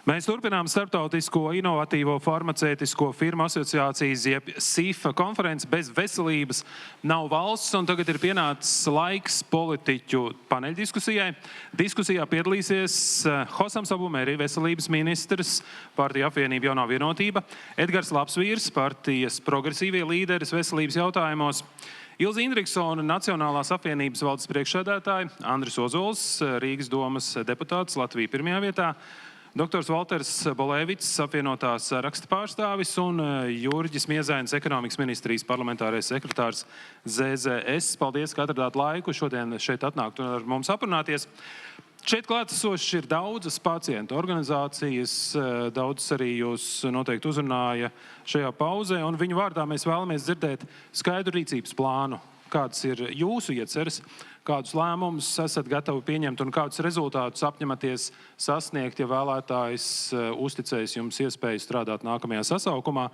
Mēs turpinām Starptautisko inovatīvo farmaceitisko firmu asociācijas, jeb SIFA konferenci Bez veselības nav valsts, un tagad ir pienācis laiks politiķu paneļdiskusijai. Diskusijā piedalīsies Hosams Abumeri, veselības ministrs, partija apvienība Jaunā vienotība, Edgars Lapsvīrs, partijas progresīvie līderis veselības jautājumos, Ilze Indriksone, Nacionālās apvienības valdes priekšsēdētāja, Andris Ozols, Rīgas domas deputāts, Latvija pirmajā vietā, Doktors Valters Bolēvics, apvienotās saraksta pārstāvis, un Jurģis Miezainis, ekonomikas ministrijas parlamentārais sekretārs ZZS. Paldies, ka atradāt laiku šodien šeit atnākt un ar mums aprunāties. Šeit klātesoši ir daudzas pacientu organizācijas, daudzas arī jūs noteikti uzrunāja šajā pauzē, un viņu vārdā mēs vēlamies dzirdēt skaidru rīcības plānu. Kāds ir jūsu ieceres, kādus lēmumus esat gatavi pieņemt un kādus rezultātus apņematies sasniegt, ja vēlētājs uzticēs jums iespēju strādāt nākamajā sasaukumā.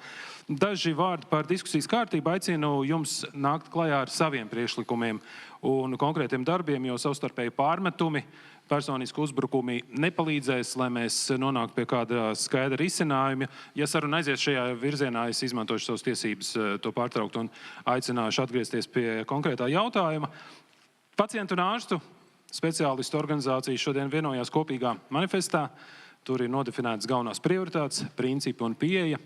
Daži vārdi par diskusijas kārtību aicinu jums nākt klajā ar saviem priekšlikumiem un konkrētiem darbiem, jo savstarpēji pārmetumi, personiski uzbrukumi nepalīdzēs, lai mēs nonāktu pie kāda skaidra risinājuma. Ja saruna aizies šajā virzienā, es izmantošu savas tiesības to pārtraukt un aicināšu atgriezties pie konkrētā jautājuma. Pacientu un ārstu speciālistu organizācijas šodien vienojās kopīgā manifestā. Tur ir nodefinētas galvenās prioritātes, principi un pieeja,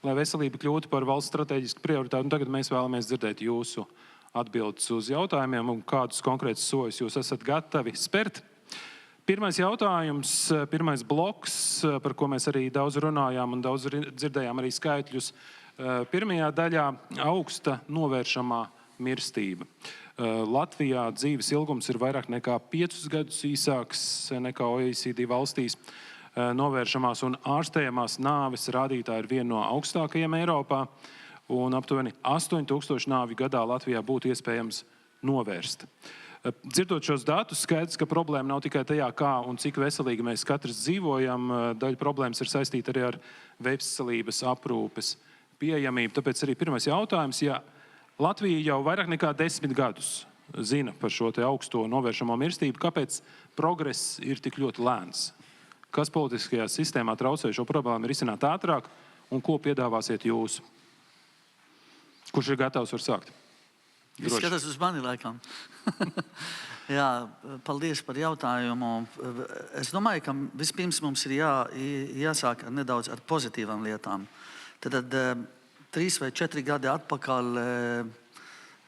lai veselība kļūtu par valsts strateģisku prioritāti. Un tagad mēs vēlamies dzirdēt jūsu atbildes uz jautājumiem un kādus konkrētus soļus jūs esat gatavi spērt. Pirmais jautājums, pirmais bloks, par ko mēs arī daudz runājām un daudz dzirdējām arī skaitļus. Pirmajā daļā augsta novēršamā mirstība. Latvijā dzīves ilgums ir vairāk nekā 5 gadus īsāks nekā OECD valstīs. Novēršamās un ārstējamās nāves rādītāji ir viena no augstākajiem Eiropā, un aptuveni 8000 nāvi gadā Latvijā būtu iespējams novērst. Dzirdot šos datus, skaidrs, ka problēma nav tikai tajā, kā un cik veselīgi mēs katrs dzīvojam. Daļa problēmas ir saistīta arī ar veselības aprūpes pieejamību. Tāpēc arī pirmais jautājums, ja Latvija jau vairāk nekā 10 gadus zina par šo te augsto novēršamo mirstību, kāpēc progress ir tik ļoti lēns? Kas politiskajā sistēmā traucē šo problēmu risināt ātrāk un ko piedāvāsiet jūs? Kurš ir gatavs var sākt? Jūs skatās uz mani laikam. Jā, paldies par jautājumu. Es domāju, ka vispirms mums ir jāsāk nedaudz ar pozitīvām lietām. Tad 3 vai 4 gadi atpakaļ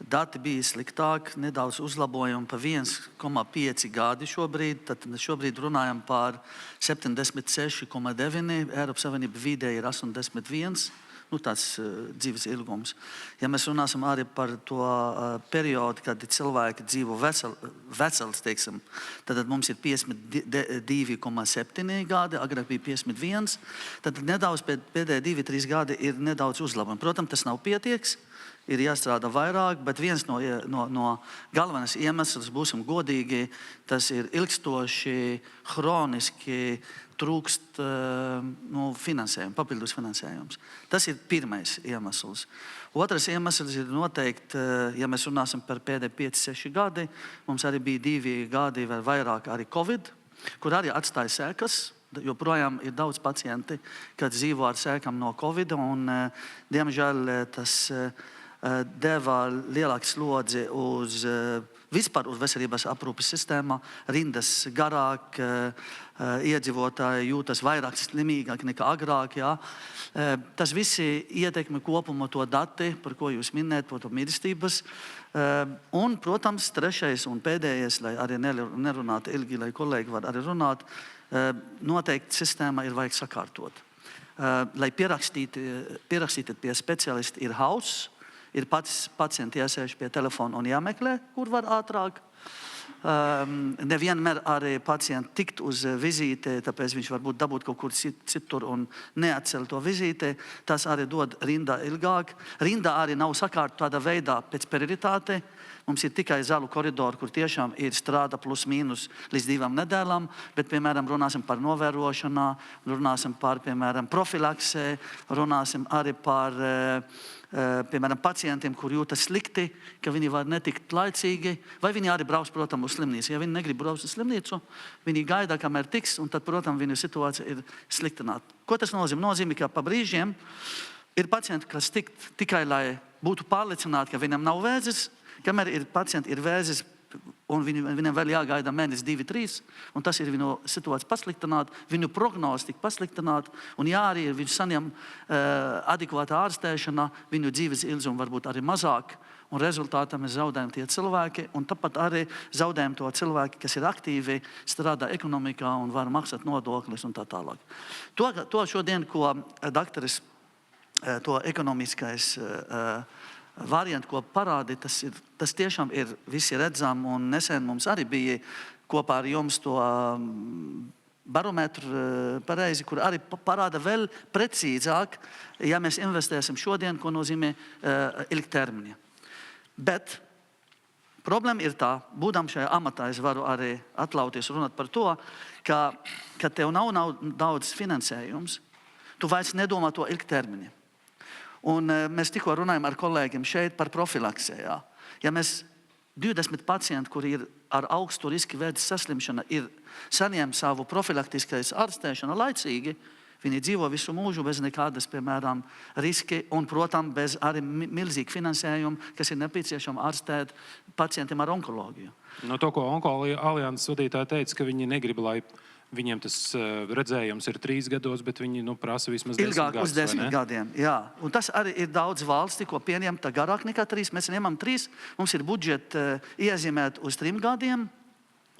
dati bija sliktāk, nedaudz uzlabojumi pa 1,5 gadi šobrīd. Tad šobrīd runājam par 76,9, Eiropas Savienība vidē ir 81. Tāds dzīves ilgums. Ja mēs runāsim arī par to periodu, kad cilvēki dzīvo vesels, teiksim, tad mums ir 52,7 gadi, agrāk bija 51, tad nedaudz pēdējie 2-3 gadi ir nedaudz uzlabojumi. Protams, tas nav pietieks, ir jāstrādā vairāk, bet viens no galvenais iemesls, būsim godīgi, tas ir ilgstoši, hroniski, trūkst finansējuma, papildus finansējums. Tas ir pirmais iemesls. Otrais iemesls ir noteikti, ja mēs runāsim par pēdējiem 5-6 gadi, mums arī bija 2 gadi vai vairāk arī Covid, kur arī atstāja sekas. Joprojām ir daudz pacienti, kad dzīvo ar sekām no Covid, un diemžēl tas deva lielāku slodzi vispār uz veselības aprūpes sistēmā, rindas garāk, iedzīvotāji jūtas vairāk slimīgāk nekā agrāk. Jā. Tas visi ietekmi kopumā to dati, par ko jūs minējat, par to mirstības. Un, protams, trešais un pēdējais, lai arī nerunātu ilgi, lai kolēģi var arī runāt, noteikti sistēma ir vajag sakārtot. Lai pierakstītu pie speciālisti ir hauss, ir pacienti jāsēž pie telefona un jāmeklē, kur var ātrāk. Nevienmēr arī pacienti tikt uz vizīti, tāpēc viņš varbūt dabūt kaut kur citur un neatcel to vizīti. Tas arī dod rindā ilgāk. Rindā arī nav sakārt tādā veidā pēc prioritāte. Mums ir tikai zalu koridori, kur tiešām ir strāda plus mīnus līdz 2 nedēļām, bet, piemēram, runāsim par novērošanā, runāsim par, piemēram, profilaksē, runāsim arī par, piemēram, pacientiem, kur jūtas slikti, ka viņi var netikt laicīgi, vai viņi arī brauc, protams, uz slimnīcu. Ja viņi negrib braukt uz slimnīcu, viņi gaida, kamēr tiks, un tad, protams, viņu situācija ir sliktināta. Ko tas nozīmē? Nozīmē, ka pa brīžiem ir pacienti, kas tikai, lai būtu pārliecināti, ka viņam nav vēzis, kamēr ir pacienti ir vēzis, un viņam vēl jāgaida mēnesis, 2, 3, un tas ir viņu situācija pasliktināt, viņu prognozi tik pasliktināt, un ja arī viņš saņem adekvāta ārstēšana, viņu dzīves ilguma varbūt arī mazāk, un rezultātā mēs zaudējam tie cilvēki, un tāpat arī zaudējam to cilvēki, kas ir aktīvi, strādā ekonomikā un var maksāt nodokļus un tā tālāk. To šodien, ko daktaris, to ekonomiskais varianti, ko parādīja, tas tiešām ir visi redzam, un nesen mums arī bija kopā ar jums to barometru pareizi, kur arī parāda vēl precīzāk, ja mēs investēsim šodien, ko nozīmē ilgtermiņa. Bet problēma ir tā, būdam šajā amatā, es varu arī atļauties runāt par to, ka tev nav daudz finansējums, tu vairs nedomā to ilgtermiņa. Un mēs tikko runājam ar kolēģiem šeit par profilaksē. Ja mēs 20 pacienti, kuri ir ar augstu riski vēdes saslimšana, ir saņem savu profilaktiskais ārstēšanu laicīgi, viņi dzīvo visu mūžu bez nekādas, piemēram, riski un, protams, bez arī milzīgu finansējumu, kas ir nepieciešama ārstēt pacientiem ar onkoloģiju. No to, ko Onkolianses vadītāji teica, ka viņi negrib, lai viņiem tas redzējums ir 3 gados, bet viņi prasa vismaz 10 ilgāk gadus. Uz 10 gadiem, jā. Un tas arī ir daudz valsti, ko pieņemta garāk nekā 3. Mēs ņemam 3, mums ir budžeti iezīmēt uz 3 gadiem,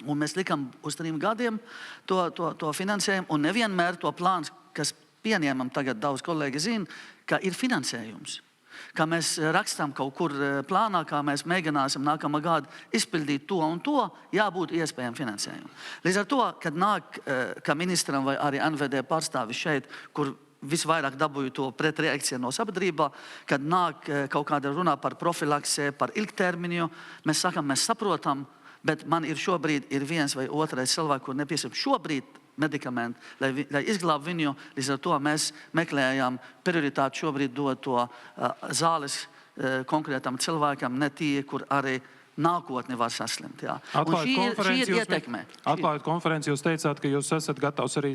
un mēs likam uz 3 gadiem to finansējumu, un nevienmēr to plāns, kas pieņemam tagad daudz kolēģi zina, ka ir finansējums. Kā mēs rakstām kaut kur plānā, kā mēs mēģināsim nākamā gada izpildīt to un to, jābūt iespējām finansējumu. Līdz ar to, kad nāk, kā ministram vai arī NVD pārstāvis šeit, kur visvairāk dabūju to pretreakciju no sabiedrībā, kad nāk kaut kāda runā par profilaksē, par ilgtermiņu, mēs sakam, mēs saprotam, bet man ir šobrīd ir viens vai otrais cilvēks, kur nepieciešams šobrīd medikamenti, lai izglābtu viņu. Līdz ar to mēs meklējām prioritāti šobrīd dot to zāles konkrētam cilvēkam, ne tie, kur arī nākotni var saslimt. Šī ir ietekme. Atklājot konferenci, jūs teicāt, ka jūs esat gatavs arī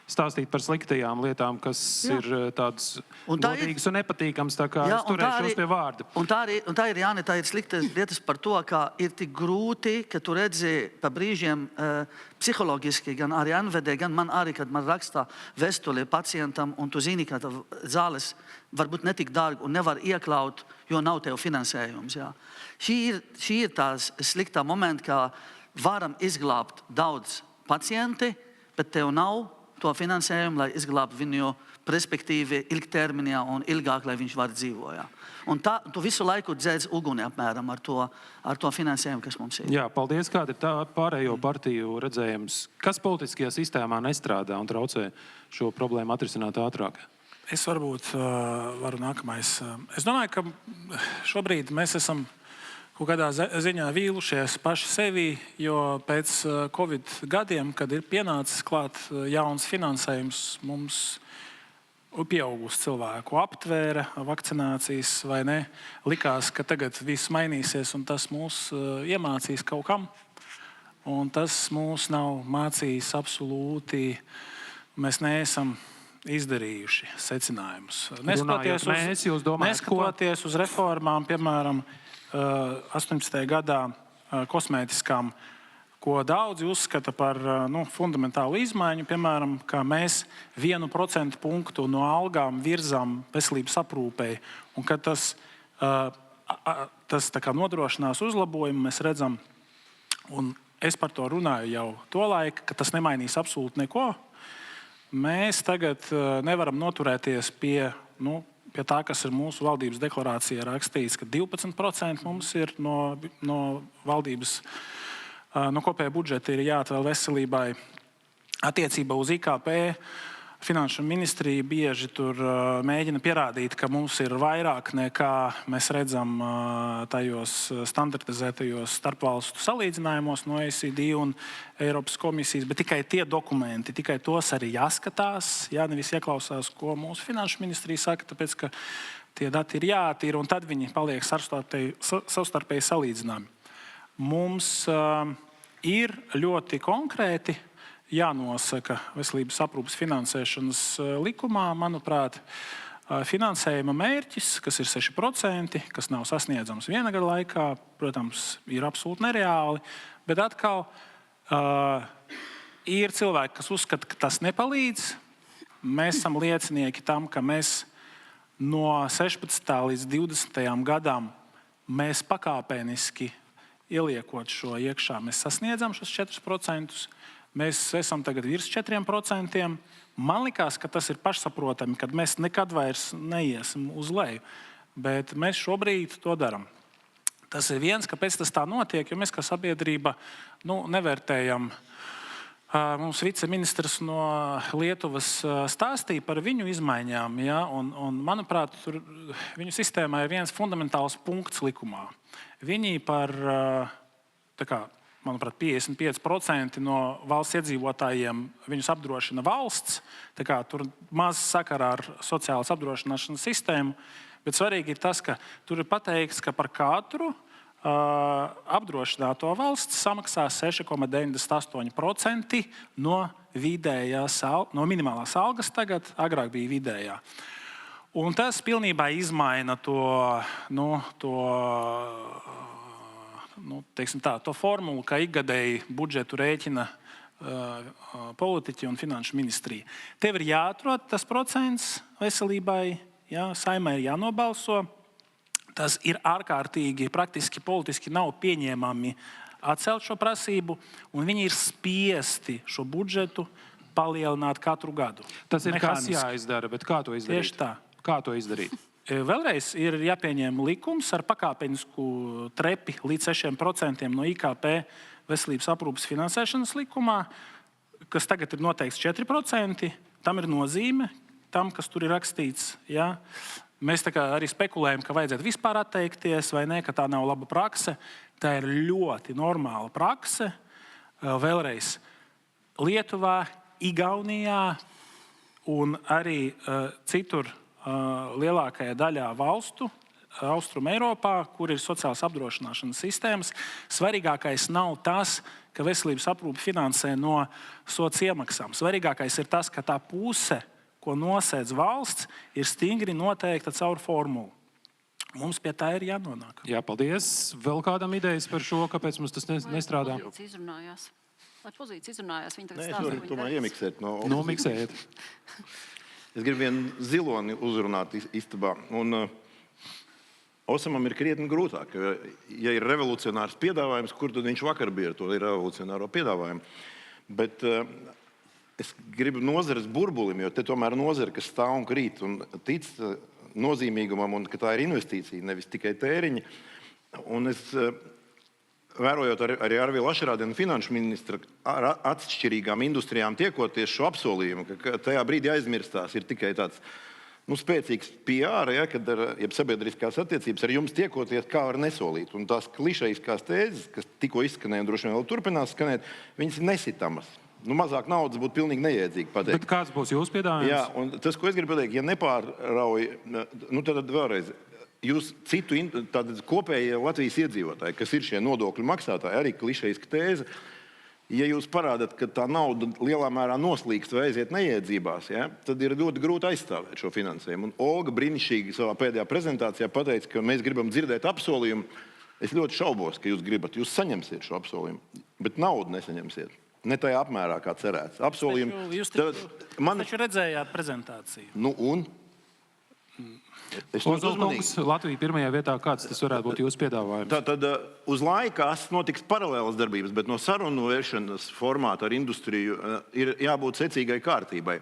stāstīt par sliktajām lietām, kas ir tādas godīgas un nepatīkamas, tā kā es turēšos pie vārda. Un tā ir, Jāni, tā ir sliktas lietas par to, ka ir tik grūti, ka tu redzi pa brīžiem psiholoģiski, gan arī NVD, gan man arī, kad man rakstā vēstuli pacientam, un tu zini, ka zāles varbūt netik dārgi un nevar iekļaut, jo nav tev finansējums. Šī ir tās sliktā momenta, ka varam izglābt daudz pacienti, bet tev nav to finansējumu, lai izglābtu viņu perspektīvi ilgtermiņā un ilgāk, lai viņš var dzīvot. Un tu visu laiku dzēdz uguni apmēram ar to finansējumu, kas mums ir. Jā, paldies. Kāda ir tā pārējo partiju redzējums? Kas politiskajā sistēmā nestrādā un traucē šo problēmu atrisināt ātrāk? Es varbūt varu nākamais. Es domāju, ka šobrīd mēs esam kaut kādā ziņā vīlušies paši sevi, jo pēc Covid gadiem, kad ir pienācis klāt jauns finansējums, mums pieaugusi cilvēku aptvēra vakcinācijas vai ne. Likās, ka tagad viss mainīsies un tas mūs iemācīs kaut kam. Un tas mūs nav mācījis absolūti. Mēs neesam izdarījuši secinājumus. Neskatoties uz reformām, piemēram, 18. gadā kosmētiskām, ko daudzi uzskata par fundamentālu izmaiņu, piemēram, ka mēs 1% punktu no algām virzām veselības aprūpei, un ka tas tā kā nodrošinās uzlabojumu, mēs redzam, un es par to runāju jau to laiku, ka tas nemainīs absolūti neko. Mēs tagad nevaram noturēties pie tā, kas ir mūsu valdības deklarācijā rakstīts, ka 12% mums ir no valdības, no kopējā budžeta ir jāatvēl veselībai attiecībā uz IKP. Finanšu ministrija bieži tur mēģina pierādīt, ka mums ir vairāk nekā mēs redzam tajos standartizētajos starpvalstu salīdzinājumos no OECD un Eiropas komisijas, bet tikai tie dokumenti, tikai tos arī jāskatās, nevis ieklausās, ko mūsu finanšu ministrija saka, tāpēc, ka tie dati ir jāattīra, un tad viņi paliek savstarpēji salīdzināmi. Mums ir ļoti konkrēti jānosaka veselības aprūpes finansēšanas likumā, manuprāt, finansējuma mērķis, kas ir 6%, kas nav sasniedzams viena gada laikā, protams, ir absolūti nereāli, bet atkal ir cilvēki, kas uzskata, ka tas nepalīdz. Mēs esam liecinieki tam, ka mēs no 16. līdz 20. gadam mēs pakāpeniski ieliekot šo iekšā, mēs sasniedzam šos 4%. Mēs esam tagad virs 4%. Man likās, ka tas ir pašsaprotami, kad mēs nekad vairs neiesim uz leju. Bet mēs šobrīd to darām. Tas ir viens, kāpēc tas tā notiek, jo mēs kā sabiedrība nevērtējam. Mums viceministrs no Lietuvas stāstīja par viņu izmaiņām. Ja? Un, manuprāt, viņu sistēmā ir viens fundamentāls punkts likumā. Viņi par manuprāt, 55% no valsts iedzīvotājiem viņus apdrošina valsts. Tur maz sakarā ar sociālas apdrošināšanas sistēmu. Bet svarīgi ir tas, ka tur ir pateikts, ka par katru apdrošināto valsts samaksā 6,98% no minimālās algas tagad, agrāk bija vidējā. Un tas pilnībā izmaina to formulu, kā ikgadēji budžetu rēķina politiķi un finanšu ministrija. Tev ir jāatrod tas procents veselībai, Saeimai ir jānobalso. Tas ir ārkārtīgi, praktiski politiski nav pieņēmami atcelt šo prasību, un viņi ir spiesti šo budžetu palielināt katru gadu. Tas ir kas jāizdara, bet kā to izdarīt? Tieši tā. Kā to izdarīt? Vēlreiz ir jāpieņem likums ar pakāpenisku trepi līdz 6% no IKP veselības aprūpes finansēšanas likumā, kas tagad ir noteikts 4%. Tam ir nozīme, tam, kas tur ir rakstīts. Ja? Mēs arī spekulējam, ka vajadzētu vispār atteikties vai ne, ka tā nav laba prakse. Tā ir ļoti normāla prakse. Vēlreiz Lietuvā, Igaunijā un arī citur lielākajā daļā valstu, Austrum Eiropā, kur ir sociālas apdrošināšanas sistēmas, svarīgākais nav tas, ka veselības aprūpe finansē no sots iemaksām. Svarīgākais ir tas, ka tā puse, ko nosēdz valsts, ir stingri noteikta caur formulu. Mums pie tā ir jānonāk. Jā, paldies. Vēl kādam idejas par šo, kāpēc mums tas nestrādā? Lai pozīcija izrunājās, viņi tagad stāsta. Es tomēr iemiksēt no Nomiksēt. Es gribu vienu ziloni uzrunāt istabā. Un Osamam ir krietni grūtāk. Ja ir revolucionārs piedāvājums, kur tad viņš vakar bija ar to revolucionāro piedāvājumu? Bet es gribu nozares burbulim, jo te tomēr nozare, kas stāv un krīt un tic nozīmīgumam, un ka tā ir investīcija, nevis tikai tēriņi. Un es, vērojot arī Arvila Ašerādena finanšu ministra ar atšķirīgām industrijām tiekoties šo apsolījumu, ka tajā brīdī aizmirstās ir tikai tāds spēcīgs PR, kad jeb sabiedriskās attiecības ar jums tiekoties, kā var nesolīt. Un tās klišejiskās tēzes, kas tikko izskanēja un droši vien vēl turpinās skanēt, viņas nesitamas. Mazāk naudas būtu pilnīgi neiedzīgi pateikt. Bet kāds būs jūsu piedāvājums? Jā, un tas, ko es gribu pateikt, ja nepārrauj, tad vēlreiz, jūs citu kopējie Latvijas iedzīvotāji, kas ir šie nodokļu maksātāji, arī klišejiska tēze, ja jūs parādat, ka tā nauda lielā mērā noslīkst vai aiziet neiedzībās, tad ir ļoti grūti aizstāvēt šo finansējumu. Un Olga brīnišķīgi savā pēdējā prezentācijā pateica, ka mēs gribam dzirdēt apsolījumu. Es ļoti šaubos, ka jūs gribat, jūs saņemsiet šo apsolījumu, bet naudu nesaņemsiet. Ne tajā apmērā, kā cerēts. Apsolījumu. Jūs taču redzējāt prezentāciju. Un? Ozolkungs, Latvija pirmajā vietā, kāds tas varētu būt jūsu piedāvājums? Tad uz laikās notiks paralēlas darbības, bet no sarunu vēršanas formāta ar industriju ir jābūt secīgai kārtībai.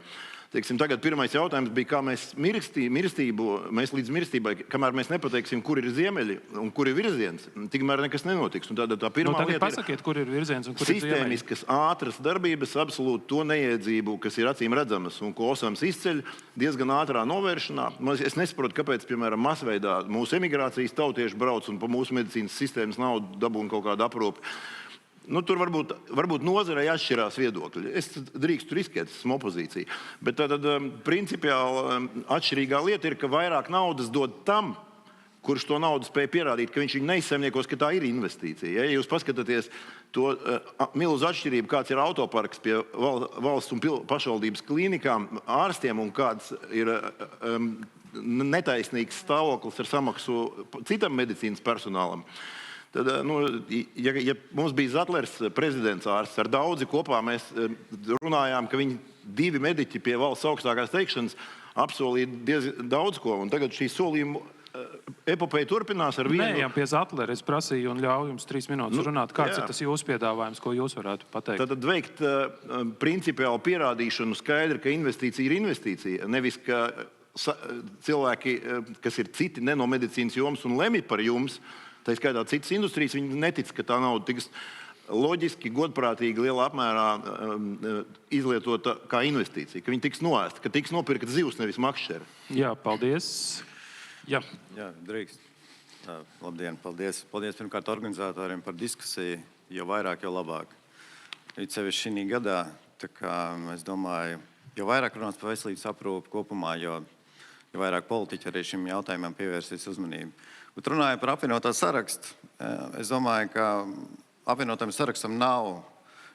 Teiksim, tagad pirmais jautājums bija, kā mēs mēs līdz mirstībai, kamēr mēs nepateiksim, kur ir ziemeļi un kur ir virziens, tikmēr nekas nenotiks. Un tā pirmā tagad lieta pasakiet, kur ir virziens un kur ir ziemeļi. sistēmiskas, ātras darbības, absolūti to neiedzību, kas ir acīm redzamas un ko Osams izceļ diezgan ātrā novēršanā. Es nesaprotu, kāpēc, piemēram, masveidā mūsu emigrācijas tautieši brauc un pa mūsu medicīnas sistēmas naudu dabūna kaut kādu aprūpi. Tur varbūt nozarei atšķirās viedokļi. Es drīkstu riskēt, esmu opozīcija. Bet tad principiāli atšķirīgā lieta ir, ka vairāk naudas dod tam, kurš to naudu spēja pierādīt, ka viņš viņu neizsaimniekos, ka tā ir investīcija. Ja jūs paskatāties to milzu atšķirību, kāds ir autoparks pie valsts un pašvaldības klīnikām, ārstiem un kāds ir netaisnīgs stāvoklis ar samaksu citam medicīnas personālam. Tad, ja mums bija Zatlers prezidents ārsts, ar daudzi kopā mēs runājām, ka viņi 2 mediķi pie valsts augstākās teikšanas apsolīja diezgan daudz ko. Un tagad šī solījuma epopeja turpinās ar vienu. Nē, pie Zatlera es prasīju un ļauju jums 3 minūtes runāt. Kāds ir tas jūsu piedāvājums, ko jūs varētu pateikt? Tad veikt principiālu pierādīšanu skaidri, ka investīcija ir investīcija. Nevis, ka cilvēki, kas ir citi ne no medicīnas jomas un lemj par jums, tā skaitā citas industrijas, viņi netic, ka tā nauda tiks loģiski, godprātīgi, lielā apmērā izlietota kā investīcija, ka viņi tiks noēsta, ka tiks nopirkt zivs, nevis makšķeri. Jā, paldies. Jā, drīkst. Labdien, paldies. Paldies pirmkārt organizatoriem par diskusiju, jo vairāk, jo labāk. It sevišķi šī gadā, tā kā es domāju, jo vairāk runās par veselības aprūpi kopumā, jo vairāk politiķi arī šim jautājumam pievērsīs uzmanību. Bet runājot par apvienotā sarakstu, es domāju, ka apvienotam sarakstam nav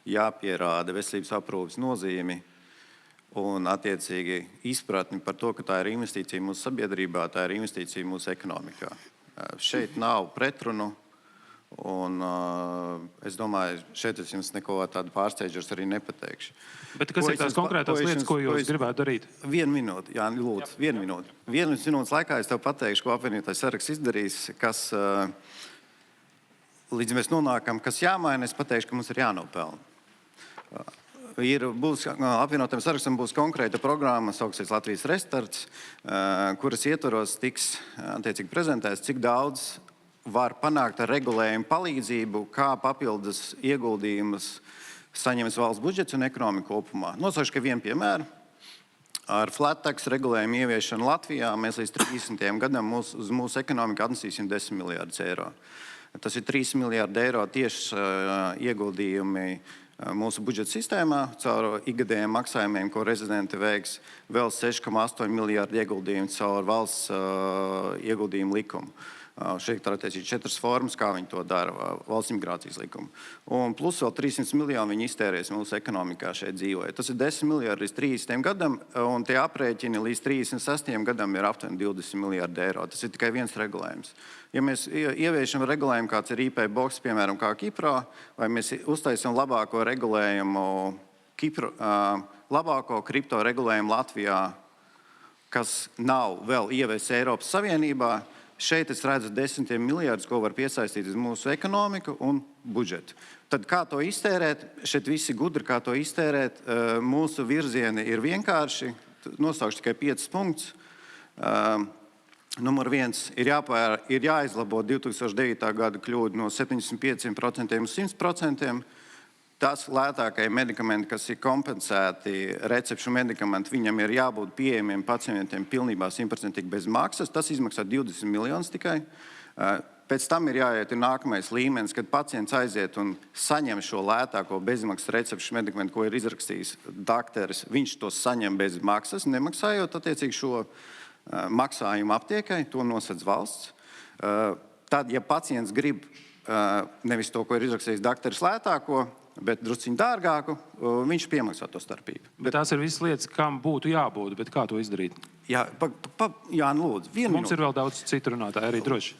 jāpierāda veselības aprūpes nozīmi un attiecīgi izpratni par to, ka tā ir investīcija mūsu sabiedrībā, tā ir investīcija mūsu ekonomikā. Šeit nav pretrunu, un es domāju, šeit es jums neko tādu pārsteidžus arī nepateikšu. Bet kas ir tās konkrētās lietas, ko jūs gribētu darīt? 1 minūte, Jāni, lūdzu, 1 minūte. 1 minūtes laikā es tev pateikšu, ko apvienotais saraksts izdarīs, kas līdz mēs nonākam, kas jāmaina, es pateikšu, ka mums ir jānopelna. Apvienotam sarakstam būs konkrēta programma, sauksies Latvijas restarts, kuras ietvaros tiks attiecīgi prezentēts, cik daudz var panākt ar regulējumu palīdzību, kā papildus ieguldījumus saņems valsts budžets un ekonomika kopumā. Nosaukšu, ka vienu piemēru. Ar flat tax regulējumu ieviešanu Latvijā mēs līdz 30. gadam uz mūsu ekonomiku atnesīsim 10 miljārdus eiro. Tas ir 3 miljārdi eiro tieši ieguldījumi mūsu budžeta sistēmā caur ikgadējiem maksājumiem, ko rezidenti veiks, vēl 6,8 miljārdi ieguldījumu caur valsts ieguldījumu likumu. Šeit ir attiecīgi 4 formas, kā viņi to dara, valsts imigrācijas likumu. Un plus vēl 300 miljoni viņi iztērēs mūsu ekonomikā šeit dzīvoja. Tas ir 10 miljārdi līdz 30 gadam, un tie aprēķini līdz 36 gadam ir aptuveni 20 miljārdi eiro. Tas ir tikai viens regulējums. Ja mēs ieviešam regulējumu, kāds ir IP box, piemēram, kā Kiprā, vai mēs uztaisam labāko regulējumu labāko kripto regulējumu Latvijā, kas nav vēl ieviests Eiropas Savienībā, šeit es redzu 10 miljārdus, ko var piesaistīt uz mūsu ekonomiku un budžetu. Tad kā to iztērēt? Šeit visi gudri, kā to iztērēt. Mūsu virzieni ir vienkārši. Nosaukšu tikai 5 punktus. Numur 1 ir jāizlabo 2009. Gada kļūda no 75% uz 100%. Tas lētākie medikamenti, kas ir kompensēti recepšu medikamenti, viņam ir jābūt pieejamiem pacientiem pilnībā 100% bez maksas. Tas izmaksā 20 miljonus tikai. Pēc tam ir jāiet nākamais līmenis, kad pacients aiziet un saņem šo lētāko bezmaksas recepšu medikamentu, ko ir izrakstījis dakteris. Viņš to saņem bez maksas, nemaksājot attiecīgi šo maksājumu aptiekai, to nosedz valsts. Tad, ja pacients grib nevis to, ko ir izrakstījis dakteris lētāko, bet drusciņu dārgāku, viņš piemaksā to starpību. Bet tās ir visas lietas, kam būtu jābūt, bet kā to izdarīt? Jā, Jāni, lūdzu, 1 minūte. Mums ir vēl daudz citu runātāju, arī droši.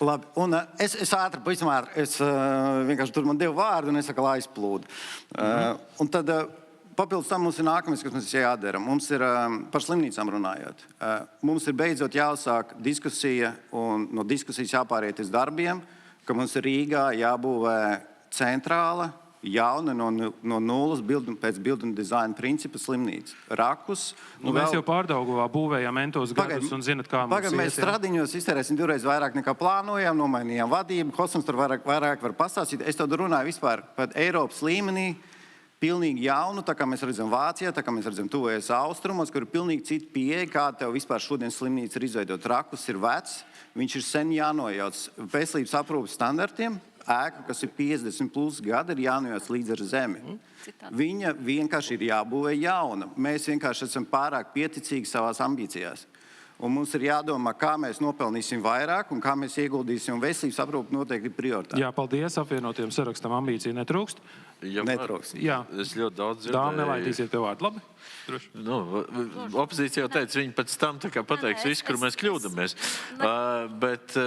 Labi, un es ātri, pavisam ātri, es vienkārši tur man devu vārdu un es saku, aizplūdu. Un tad papildus tam mums ir nākamais, kas mums ir jādara. Mums ir par slimnīcām runājot. Mums ir beidzot jāuzsāk diskusija un no diskusijas jāpāriet uz darbiem, ka mums ir Rīgā jābūvē centrāla jauna no nulles pēc building design principa slimnīca. Rakus. Mēs jau Pārdaugavā būvējām entos gadus un zinat, kā mums Mēs Stradiņos iztērēsim 2 vairāk nekā plānojām, nomainījām vadību. Kosums tur vairāk var pastāstīt. Es to runāju vispār par Eiropas līmenī. Pilnīgi jaunu, tā kā mēs redzam Vācijā, tā kā mēs redzam tuvojas austrumos, kur ir pilnīgi cita pieeja, kā tev vispār šodien slimnīca ir izveidot. Rakus ir vecs, viņš ir sen jānojauc veselības aprūpas standartiem. Ēka, kas ir 50+ gadi, ir jānojauc līdz ar zemi. Viņa vienkārši ir jābūvē jauna. Mēs vienkārši esam pārāk pieticīgi savās ambīcijās. Un mums ir jādomā, kā mēs nopelnīsim vairāk un kā mēs ieguldīsim veselības aprūpu noteikti prioritāti. Jā, paldies, apvienotiem sarakstam ambīcija netrūkst. Netrūkst. Jā. Es ļoti daudz dzirdēju. Dāma nelaitīsiet tev vārdu, labi? Opozīcija jau teica, viņi pēc tam pateiks visu, kur mēs kļūdamies. Bet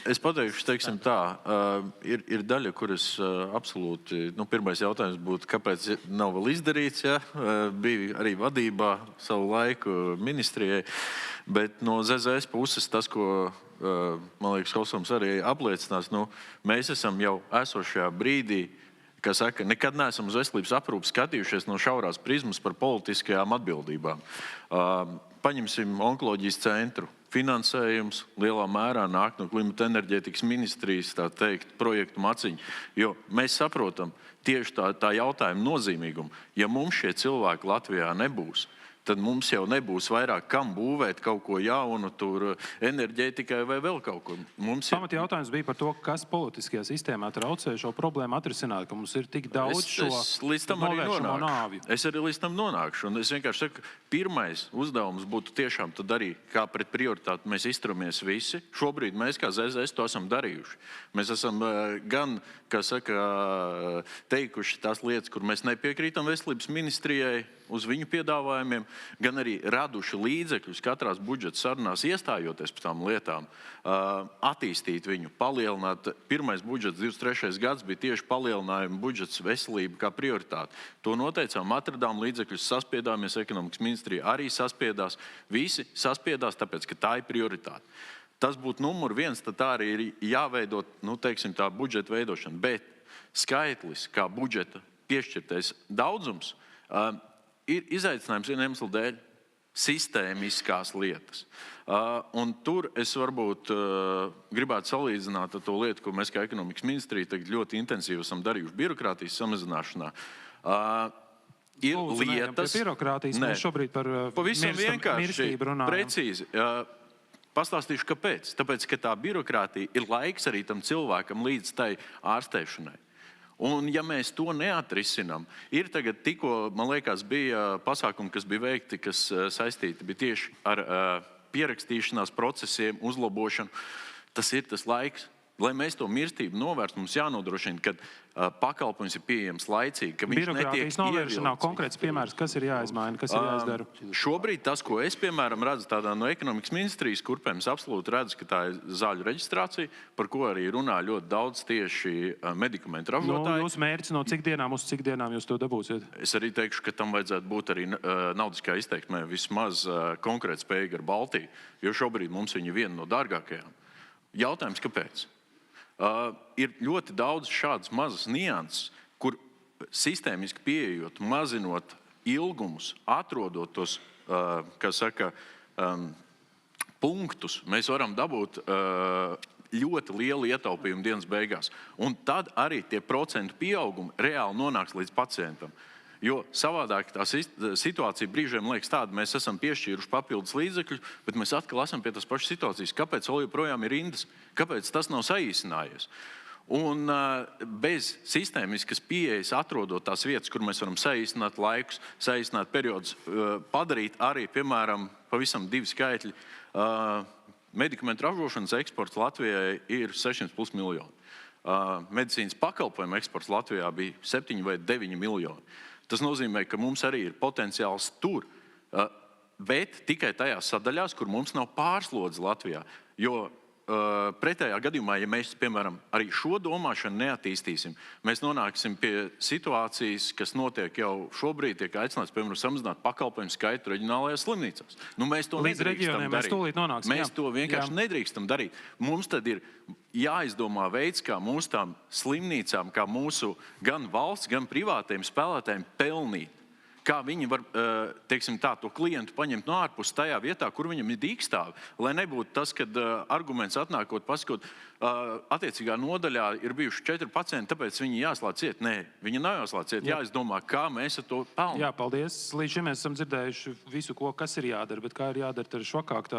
es pateikšu, teiksim tā, ir daļa, kuras absolūti, pirmais jautājums būtu, kāpēc nav vēl izdarīts, ja? Bija arī vadībā savu laiku ministrijai, bet no ZZS puses tas, ko, man liekas, Kosums arī apliecinās, mēs esam jau esošajā brīdī, kā saka, nekad neesam uz veselības aprūpi skatījušies no šaurās prizmas par politiskajām atbildībām. Paņemsim onkoloģijas centru. Finansējums lielā mērā nāk no klimata enerģētikas ministrijas, tā teikt, projektu maciņu. Jo mēs saprotam tieši tā jautājuma nozīmīgumu. Ja mums šie cilvēki Latvijā nebūs, tad mums jau nebūs vairāk kam būvēt kaut ko jaunu, tur enerģētikai vai vēl kaut ko. Pamat jautājums bija par to, kas politiskajā sistēmā traucē šo problēmu atrisināt, ka mums ir tik daudz novēršamo nāvju. Es arī līdz tam nonākšu. Un es vienkārši saku, pirmais uzdevums būtu tiešām tad arī, kā pret prioritāti mēs izturamies visi. Šobrīd mēs kā ZZS to esam darījuši. Mēs esam gan, kā saka, teikuši tās lietas, kur mēs nepiekrītam veselības ministrijai, uz viņu piedāvājumiem, gan arī raduši līdzekļus katrās budžeta sarunās iestājoties par tām lietām, attīstīt viņu, palielināt. Pirmais budžets 23. gads bija tieši palielinājuma budžets veselība kā prioritāte. To noteicām, atradām līdzekļus, saspiedāmies, ekonomikas ministrija arī saspiedās. Visi saspiedās, tāpēc, ka tā ir prioritāte. Tas būtu numur 1, tad tā arī ir jāveidot, teiksim, tā budžeta veidošana. Bet skaitlis, kā budžeta piešķirtais daudzums, ir izaicinājums viena iemesla dēļ - sistēmiskās lietas. Un tur es varbūt gribētu salīdzināt ar to lietu, ko mēs kā ekonomikas ministrija tagad ļoti intensīvi esam darījuši birokrātijas samazināšanā. Ir lietas... Pie birokrātijas mēs šobrīd par mirstību runājam. Precīzi. Pastāstīšu, kāpēc. Tāpēc, ka tā birokrātija ir laiks arī tam cilvēkam līdz tai ārstēšanai. Un ja mēs to neatrisinām, ir tagad tikko, man liekas, bija pasākumi, kas bija veikti, kas saistīti bija tieši ar pierakstīšanās procesiem, uzlabošanu. Tas ir tas laiks. Lai mēs to mirstību novērstu, mums jānodrošina, ka pakalpojums ir pieejams laicīgi, ka viņš netiek ievilkts. Birokrātijas novēršanā konkrēts piemērs, kas ir jāizmaina, kas ir jāizdara? Šobrīd tas, ko es, piemēram, redzu tādā no ekonomikas ministrijas kurpēm, es absolūti redzu, ka tā ir zāļu reģistrācija, par ko arī runā ļoti daudz tieši medikamentu ražotāji. Jūsu mērķis no cik dienām uz cik dienām jūs to dabūsiet? Es arī teikšu, ka tam vajadzētu būt arī naudiskā izteiksmē vismaz konkrēt spējīgi ar Baltiju, jo šobrīd mums viņa viena no dārgākajām. Jautājums, kāpēc? Ir ļoti daudz šādas mazas nianses, kur sistēmiski pieejot, mazinot ilgumus, atrodot tos, kā saka, punktus, mēs varam dabūt ļoti lielu ietaupījumu dienas beigās. Un tad arī tie procentu pieaugumi reāli nonāks līdz pacientam. Jo savādāk tā situācija brīžiem liekas tāda, mēs esam piešķīruši papildus līdzekļus, bet mēs atkal esam pie tās pašas situācijas. Kāpēc vēl joprojām ir rindas? Kāpēc tas nav saīsinājies? Un bez sistēmiskas pieejas atrodot tās vietas, kur mēs varam saīsināt laikus, saīsināt periodus, padarīt arī, piemēram, pavisam 2 skaitļi. Medikamentu ražošanas eksports Latvijai ir 600+ miljoni. Medicīnas pakalpojumu eksports Latvijā bija 7 vai 9 miljoni. Tas nozīmē, ka mums arī ir potenciāls tur, bet tikai tajās sadaļās, kur mums nav pārslodze Latvijā. Jo pretējā gadījumā, ja mēs, piemēram, arī šo domāšanu neattīstīsim, mēs nonāksim pie situācijas, kas notiek jau šobrīd, tiek aicināts, piemēram, samazināt pakalpojumu skaitu reģionālajās slimnīcās. Nu, mēs to Līdz nedrīkstam reģioniem mēs darīt. tūlīt nonāksim, Mēs jā. to vienkārši Jā. nedrīkstam darīt. Mums tad ir jāizdomā veids, kā mūsu tām slimnīcām, kā mūsu gan valsts, gan privātajiem spēlētājiem pelnīt. Kā viņi var, teiksim tā, to klientu paņemt no ārpus tajā vietā, kur viņam ir dīkstāvi. Lai nebūtu tas, kad arguments atnākot, pasakot, attiecīgā nodaļā ir bijuši 4 pacienti, tāpēc viņi jāslāc ciet. Nē, viņi nav jāslāc ciet. Jāizdomā, kā mēs ar to pelnām. Jā, paldies. Līdz šim mēs esam dzirdējuši visu, kas ir jādara, bet kā ir jādara, tad švakāk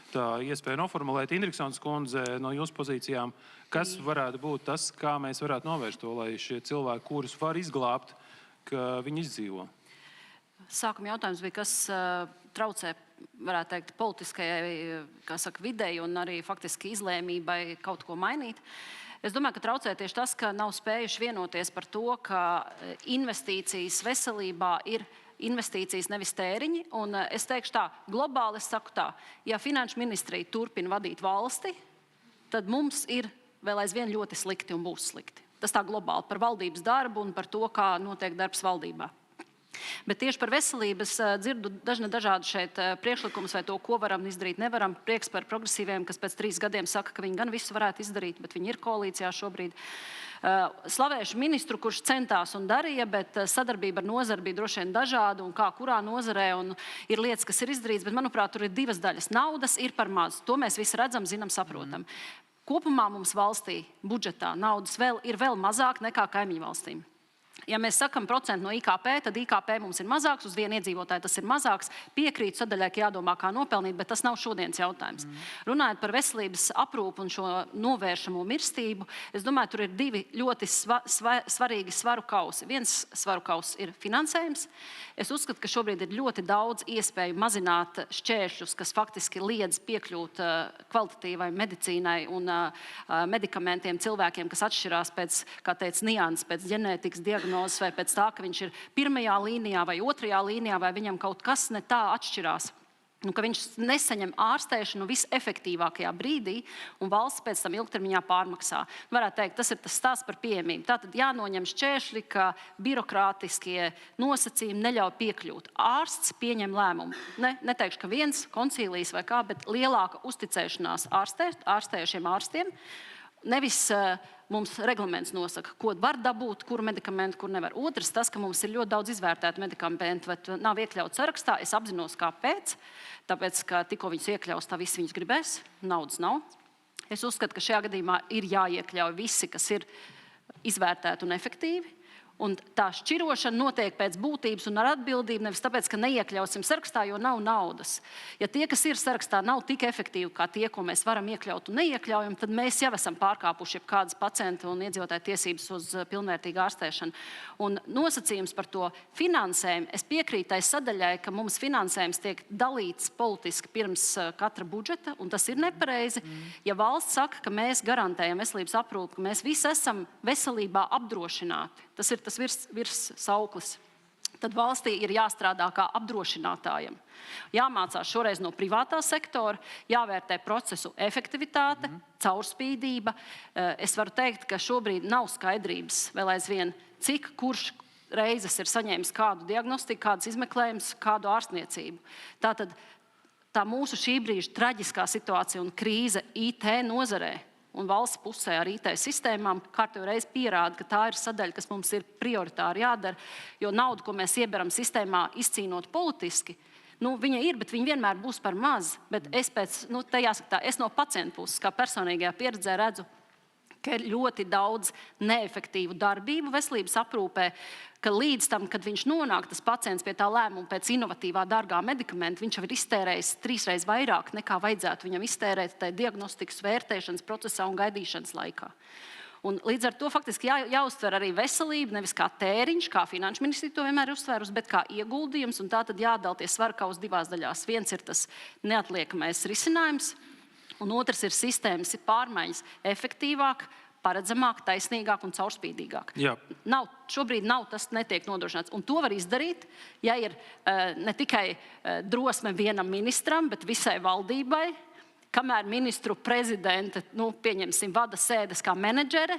tā iespēja noformulēt. Indriksons kundze, no jūsu pozīcijām, kas varētu būt tas, kā mēs varētu novērst to, lai šie cilvēki, kurus var izglābt, ka viņi izdzīvo? Sākuma jautājums bija, kas traucē, varētu teikt, politiskajai, kā saka, videi un arī faktiski izlēmībai kaut ko mainīt. Es domāju, ka traucē tieši tas, ka nav spējuši vienoties par to, ka investīcijas veselībā ir investīcijas, nevis tēriņi. Un es teikšu tā, globāli es saku tā, ja finanšu ministrija turpina vadīt valsti, tad mums ir vēl aizvien ļoti slikti un būs slikti. Tas tā globāli par valdības darbu un par to, kā notiek darbs valdībā. Bet tieši par veselības dzirdu dažādu šeit priekšlikumus vai to, ko varam izdarīt, nevaram. Prieks par progresīviem, kas pēc 3 gadiem saka, ka viņi gan visu varētu izdarīt, bet viņi ir koalīcijā šobrīd. Slavēšu ministru, kurš centās un darīja, bet sadarbība ar nozari bija droši vien dažāda un kā kurā nozarē un ir lietas, kas ir izdarīts, bet manuprāt, tur ir 2 daļas. Naudas ir par maz. To mēs visi redzam, zinām, saprotam. Kopumā mums valstī budžetā naudas ir vēl mazāk nekā kaimiņu valstīm. Ja mēs sakam procentu no IKP, tad IKP mums ir mazāks, uz vienu iedzīvotāju tas ir mazāks. Piekrītu sadaļai, ka jādomā, kā nopelnīt, bet tas nav šodienas jautājums. Runājot par veselības aprūpu un šo novēršamo mirstību, es domāju, tur ir 2 ļoti svarīgi svaru kausi. Viens svaru kauss ir finansējums. Es uzskatu, ka šobrīd ir ļoti daudz iespēju mazināt šķēršļus, kas faktiski liedz piekļūt kvalitatīvai medicīnai un medikamentiem cilvēkiem, kas atšķirās pēc, kā teica, nianses, pēc ģenētikas diagnozes vai pēc tā, ka viņš ir 1. līnijā vai 2. līnijā, vai viņam kaut kas ne tā atšķirās. Ka viņš nesaņem ārstēšanu visefektīvākajā brīdī, un valsts pēc tam ilgtermiņā pārmaksā. Varētu teikt, tas ir tas stāsts par pieejamību. Tātad jānoņem šķēršļi, ka birokrātiskie nosacījumi neļauj piekļūt. Ārsts pieņem lēmumu. Neteikšu, ka viens koncīlijs vai kā, bet lielāka uzticēšanās ārstējušiem ārstiem. Nevis mums reglaments nosaka, ko var dabūt, kuru medikamentu, kur nevar. Otrs, tas, ka mums ir ļoti daudz izvērtētu medikamentu, bet nav iekļauts sarakstā. Es apzinos, kāpēc. Tāpēc, ka tikko viņus iekļaus, tā visi viņus gribēs. Naudas nav. Es uzskatu, ka šajā gadījumā ir jāiekļauj visi, kas ir izvērtēti un efektīvi. Un tā šķirošana notiek pēc būtības un ar atbildību, nevis tāpēc, ka neiekļausim sarakstā, jo nav naudas. Ja tie, kas ir sarakstā, nav tik efektīvi kā tie, ko mēs varam iekļaut un neiekļaujam, tad mēs jau esam pārkāpuši jebkādas pacientu un iedzīvotāju tiesības uz pilnvērtīgu ārstēšanu. Un nosacījums par to finansējumu, es piekrītu tai sadaļai, ka mums finansējums tiek dalīts politiski pirms katra budžeta, un tas ir nepareizi. Ja valsts saka, ka mēs garantējam veselības aprūpi, ka mēs visi esam veselībā apdrošināti, tas ir tas virssauklis. Tad valstī ir jāstrādā kā apdrošinātājam. Jāmācās šoreiz no privātā sektora, jāvērtē procesu efektivitāte, caurspīdība. Es varu teikt, ka šobrīd nav skaidrības vēl aizvien, cik kurš reizes ir saņēmis kādu diagnostiku, kādas izmeklējumus, kādu ārstniecību. Tātad tā mūsu šī brīža traģiskā situācija un krīze IT nozarē un valsts pusē ar IT sistēmām kārtējo reizi pierāda, ka tā ir sadaļa, kas mums ir prioritāri jādara, jo naudu, ko mēs ieberam sistēmā, izcīnot politiski, viņa ir, bet viņa vienmēr būs par maz. Bet es es no pacientu puses, kā personīgajā pieredzē redzu, ka ir ļoti daudz neefektīvu darbību veselības aprūpē, ka līdz tam, kad viņš nonāk, tas pacients pie tā lēmuma pēc inovatīvā, dārgā medikamenta, viņš jau ir iztērējis 3 reizes vairāk, nekā vajadzētu viņam iztērēt tajā diagnostikas vērtēšanas procesā un gaidīšanas laikā. Un līdz ar to faktiski jāuztver arī veselība, nevis kā tēriņš, kā finanšu ministrija to vienmēr ir uztvērusi, bet kā ieguldījums, un tā tad jādala tie svarkaus 2 daļās. Viens ir tas neatliekamais risinājums, un otrs ir sistēmas pārmaiņas efektīvāk, paredzamāk, taisnīgāk un caurspīdīgāk. Šobrīd tas netiek nodrošināts. Un to var izdarīt, ja ir ne tikai drosme vienam ministram, bet visai valdībai, kamēr ministru prezidente, pieņemsim, vada sēdes kā menedžere,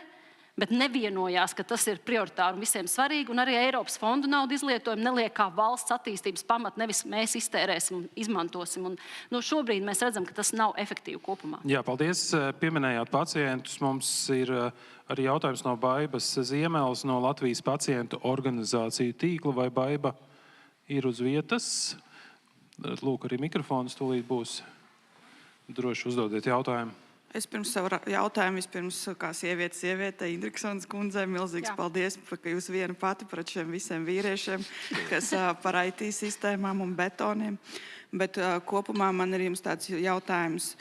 bet nevienojās, ka tas ir prioritāri un visiem svarīgi, un arī Eiropas fondu naudu izlietojumu neliek kā valsts attīstības pamat, nevis mēs iztērēsim un izmantosim. Un, šobrīd mēs redzam, ka tas nav efektīvi kopumā. Jā, paldies. Pieminējāt pacientus. Mums ir arī jautājums no Baibas Ziemeles no Latvijas pacientu organizāciju tīkla. Vai Baiba ir uz vietas? Lūk, arī mikrofons tūlīt būs. Droši uzdodiet jautājumu. Es pirms savu jautājumu, kā sieviete Indriksons kundzei, milzīgs paldies, ka jūs viena pati pret šiem visiem vīriešiem, kas par IT sistēmām un betoniem. Bet kopumā man ir jums tāds jautājums,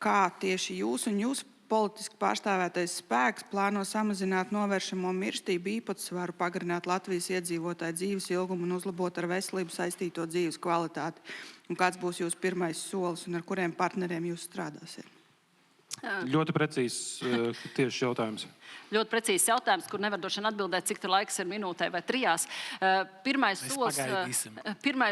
kā tieši jūs un jūsu politiski pārstāvētais spēks plāno samazināt novēršamo mirstību īpatsvaru, pagarināt Latvijas iedzīvotāju dzīves ilgumu un uzlabot ar veselību saistīto dzīves kvalitāti. Un kāds būs jūsu pirmais solis un ar kuriem partneriem jūs strādāsiet? Ļoti precīzs tieši jautājums. Ļoti precīzs jautājums, kur nevar droši vien atbildēt, cik tur laiks ir minūtē vai 3. Pirmais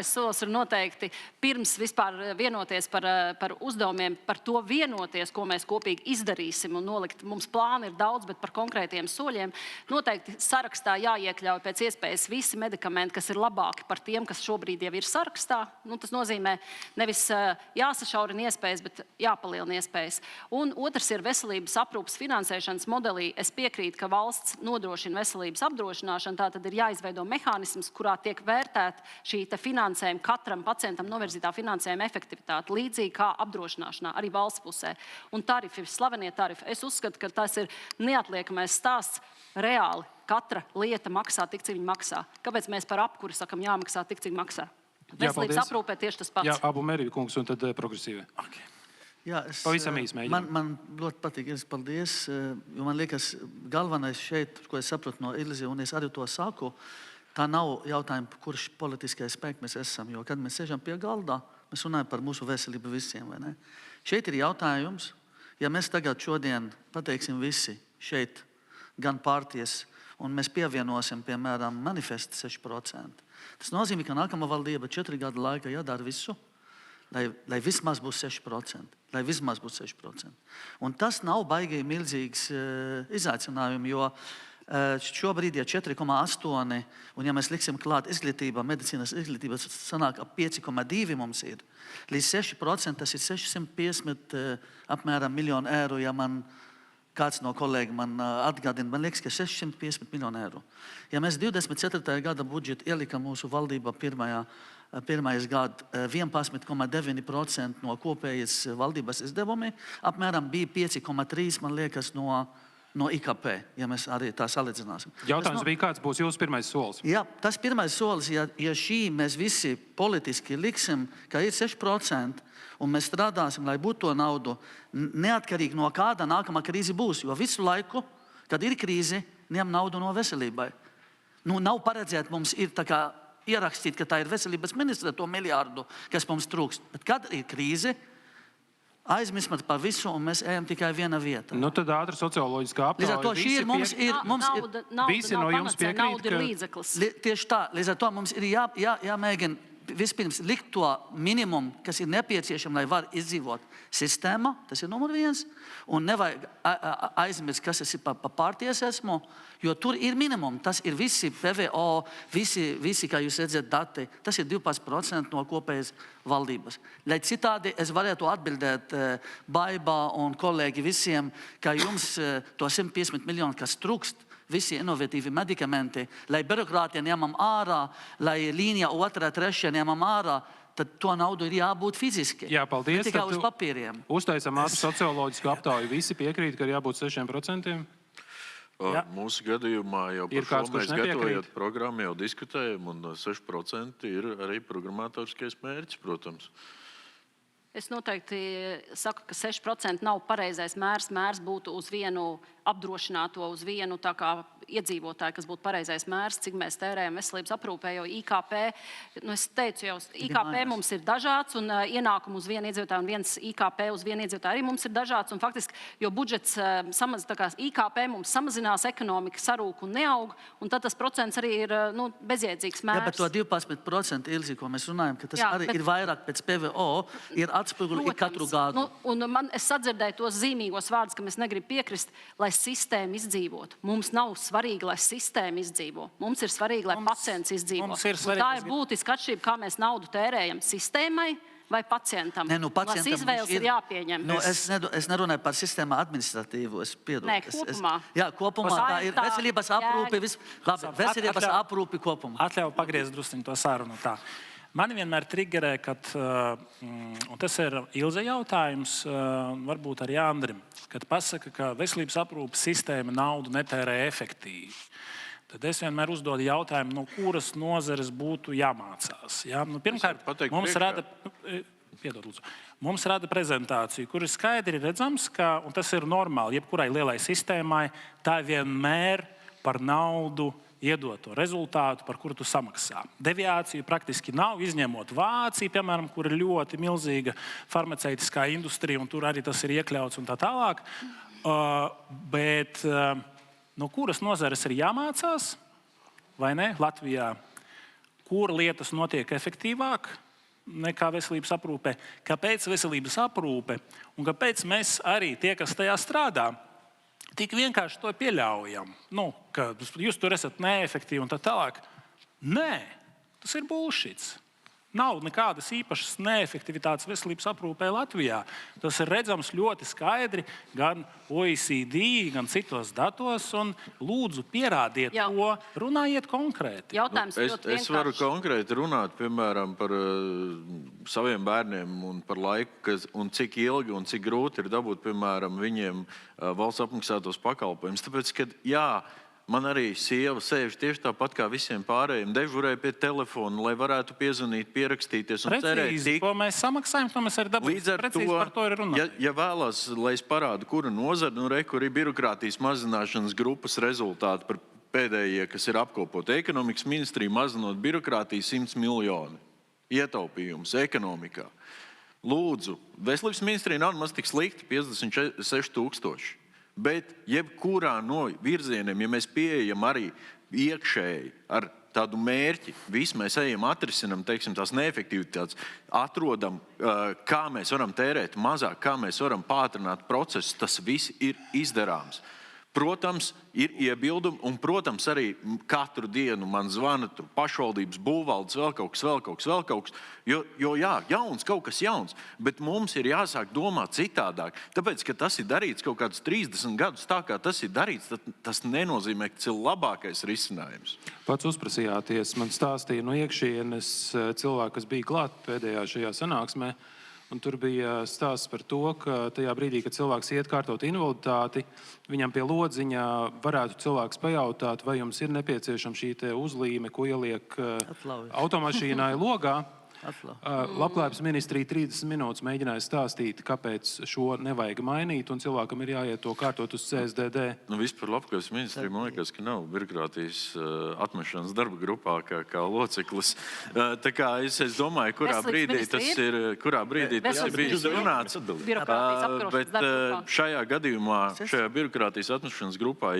solis ir noteikti pirms vispār vienoties par uzdevumiem, par to vienoties, ko mēs kopīgi izdarīsim un nolikt. Mums plāni ir daudz, bet par konkrētiem soļiem noteikti sarakstā jāiekļauj pēc iespējas visi medikamenti, kas ir labāki par tiem, kas šobrīd jau ir sarakstā. Tas nozīmē nevis jāsašaurina iespējas, bet jāpalielina iespējas. Un otrs ir veselības aprūpes finansēšanas modelī. Es piekrītu, ka valsts nodrošina veselības apdrošināšanu, tā tad ir jāizveido mehānisms, kurā tiek vērtēta šī finansējuma, katram pacientam novirzītā finansējuma efektivitāte, līdzīgi kā apdrošināšanā, arī valsts pusē. Un tarifi, slavenie tarifi. Es uzskatu, ka tas ir neatliekamais stāsts reāli. Katra lieta maksā tik, cik viņa maksā. Kāpēc mēs par apkuri sakam jāmaksā tik, cik maksā? Veselības aprūpē tieši tas pats. Jā, Abu Meriju kungs un tad progresīvi. Okay. Jā, pavisam īsi mēģinām. Man ļoti patīk, paldies, jo man liekas, galvenais šeit, ko es sapratu no Ilzi, un es arī to saku, tā nav jautājuma, kurš politiskais spēks mēs esam, jo kad mēs sēžam pie galda, mēs runājam par mūsu veselību visiem, vai ne? Šeit ir jautājums, ja mēs tagad šodien pateiksim visi šeit, gan partijas, un mēs pievienosim, piemēram, manifestu 6%, tas nozīmē, ka nākamā valdība 4 gadu laikā jādara visu, lai vismaz būs 6%. Lai vismaz būs 6%. Un tas nav baigi milzīgs izaicinājums, jo šobrīd ir 4,8, un ja mēs liksim klāt izglītība, medicīnas izglītība, sanāk ap 5,2 mums ir. Līdz 6% tas ir 650 apmēram miljonu eiro, ja man kāds no kolēģi man atgādina, man liekas, ka 650 miljonu eiro. Ja mēs 24. gada budžetu ielikam mūsu valdībā pirmais gadu 11,9% no kopējas valdības izdevumi, apmēram bija 5,3, man liekas, no IKP, ja mēs arī tā salīdzināsim. Jautājums bija, kāds būs jūsu pirmais solis? Jā, tas pirmais solis, ja šī mēs visi politiski liksim, ka ir 6%, un mēs strādāsim, lai būtu to naudu, neatkarīgi no kāda nākamā krīze būs, jo visu laiku, kad ir krīze, ņem naudu no veselībai. Nav paredzēt, mums ir tā kā ierakstīt, ka tā ir veselības ministra to miljārdu, kas mums trūkst. Bet kad ir krīze, aizmirsmat par visu, un mēs ejam tikai viena vieta. Tad ātri socioloģiskā aptauja. Līdz ar to šī ir mums visi no jums piekrīt, nauda ir līdzeklis. Tieši tā, līdz ar to mums ir jāmēģina vispirms likt to minimumu, kas ir nepieciešams, lai var izdzīvot sistēma, tas ir numur 1, un nevajag aizmirst, kas es ir pa partijas esmu, jo tur ir minimum, tas ir visi PVO, visi, kā jūs redzat, dati, tas ir 12% no kopējas valdības. Lai citādi es varētu atbildēt Baibā un kolēģi visiem, ka jums to 150 miljonu, kas trūkst, visi inovatīvi medikamenti, lai birokrātija ņemam ārā, lai līnija 2, 3 ņemam ārā, tad to naudu ir jābūt fiziski. Jā, paldies. Ne tikai uz papīriem. Uztaisam ātru socioloģisku aptauju. Visi piekrīt, ka ir jābūt 6%? Mūsu gadījumā jau par šo mēs gatavojot programmu jau diskutējam, un 6% ir arī programmatoriskais mērķis, protams. Es noteikti saku, ka 6% nav pareizais mērs. Mērs būtu uz vienu apdrošināt to uz vienu tā kā iedzīvotāju, kas būtu pareizais mērs, cik mēs tērējam veselības aprūpē, jo IKP, es teicu jau, IKP mums ir dažāds, un ienākumu uz vienu iedzīvotāju un viens IKP uz vienu iedzīvotāju arī mums ir dažāds, un faktiski, jo budžets IKP mums samazinās, ekonomika sarūk un neaug, un tad tas procents arī ir bezjēdzīgs mērs. Jā, bet to 12% Ilzi, ko mēs runājam, ka tas arī ir vairāk pēc PVO, ir atspūguli katru gadu. Un es sadzirdēju tos zīmīgos vārdus, ka mēs negrib piekrist, lai sistēma izdzīvotu. Mums nav svarīgi, lai sistēma izdzīvo. Mums ir svarīgi, lai pacients izdzīvo. Tā ir būtiska atšķirība, kā mēs naudu tērējam sistēmai vai pacientam. Tas izvēles ir jāpieņem. Es nerunāju par sistēmu administratīvu, es piedodu. Nē, kopumā. Jā, kopumā tā ir veselības aprūpe, veselības aprūpe kopumā. Atļauju pagriezt drusciņu to sarunu tā. Mani vienmēr triggerē, un tas ir Ilze jautājums, varbūt arī Andrim, kad pasaka, ka veselības aprūpes sistēma naudu netērē efektīvi. Tad es vienmēr uzdodu jautājumu, no kuras nozares būtu jāmācās. Ja? Pirmkārt, mums rada prezentāciju, kur ir skaidri redzams, un tas ir normāli, jebkurai lielai sistēmai, tā vienmēr par naudu iedoto rezultātu, par kuru tu samaksā. Deviāciju praktiski nav, izņemot Vāciju, piemēram, kur ir ļoti milzīga farmaceitiskā industrija, un tur arī tas ir iekļauts un tā tālāk. Bet no kuras nozares ir jāmācās, vai ne, Latvijā, kur lietas notiek efektīvāk nekā veselības aprūpe, kāpēc veselības aprūpe un kāpēc mēs arī tie, kas tajā strādā, tik vienkārši to pieļaujam, ka jūs tur esat neefektīvi un tā tālāk. Nē, tas ir bullshits. Nav nekādas īpašas neefektivitātes veselības aprūpē Latvijā. Tas ir redzams ļoti skaidri gan OECD, gan citos datos, un lūdzu pierādiet to, runājiet konkrēti. Es varu konkrēti runāt, piemēram, par saviem bērniem un par laiku, un cik ilgi un cik grūti ir dabūt, piemēram, viņiem valsts apmaksātos pakalpojumus. Tāpēc, ka man arī sieva sēž tieši tāpat kā visiem pārējiem, dežurēja pie telefona, lai varētu piezvanīt, pierakstīties un cerēt. Precīzi, ko mēs samaksājam, to mēs arī dabūjam. Precīzi par to ir runāt. Ja vēlās, lai es parādu, kura nozara, kur ir birokrātijas mazināšanas grupas rezultāti par pēdējie, kas ir apkopoti. Ekonomikas ministrija mazinot birokrātiju 100 miljoni ietaupījums ekonomikā. Lūdzu, veselības ministrija nav maz tik slikti, 56 000. Bet jebkurā no virzieniem, ja mēs pieejam arī iekšēji ar tādu mērķi, visi mēs ejam, atrisinam, teiksim, tās neefektivitātes, atrodam, kā mēs varam tērēt mazāk, kā mēs varam pātrināt procesus, tas viss ir izdarāms. Protams, ir iebildumi, un, protams, arī katru dienu man zvana pašvaldības būvvaldes, vēl kaut kas, jo jā, kaut kas jauns, bet mums ir jāsāk domāt citādāk. Tāpēc, ka tas ir darīts kaut kādus 30 gadus tā, kā tas ir darīts, tas nenozīmē, ka tas ir labākais risinājums. Pats uzprasījāties, man stāstīja no iekšienes cilvēki, kas bija klāt pēdējā šajā sanāksmē. Un tur bija stāsts par to, ka tajā brīdī, kad cilvēks iet kārtot invaliditāti, viņam pie lodziņa varētu cilvēks pajautāt, vai jums ir nepieciešama šī te uzlīme, ko ieliek automašīnai logā. Labklājības ministrija 30 minūtes mēģināja stāstīt, kāpēc šo nevajag mainīt, un cilvēkam ir jāiet to kārtot uz CSDD. Vispār labklājības ministrija, man liekas, ka nav birokrātijas atmešanas darba grupā kā loceklis. Tā kā es domāju, kurā brīdī tas ir bijis runāts. Bet šajā gadījumā, šajā birokrātijas atmešanas grupā,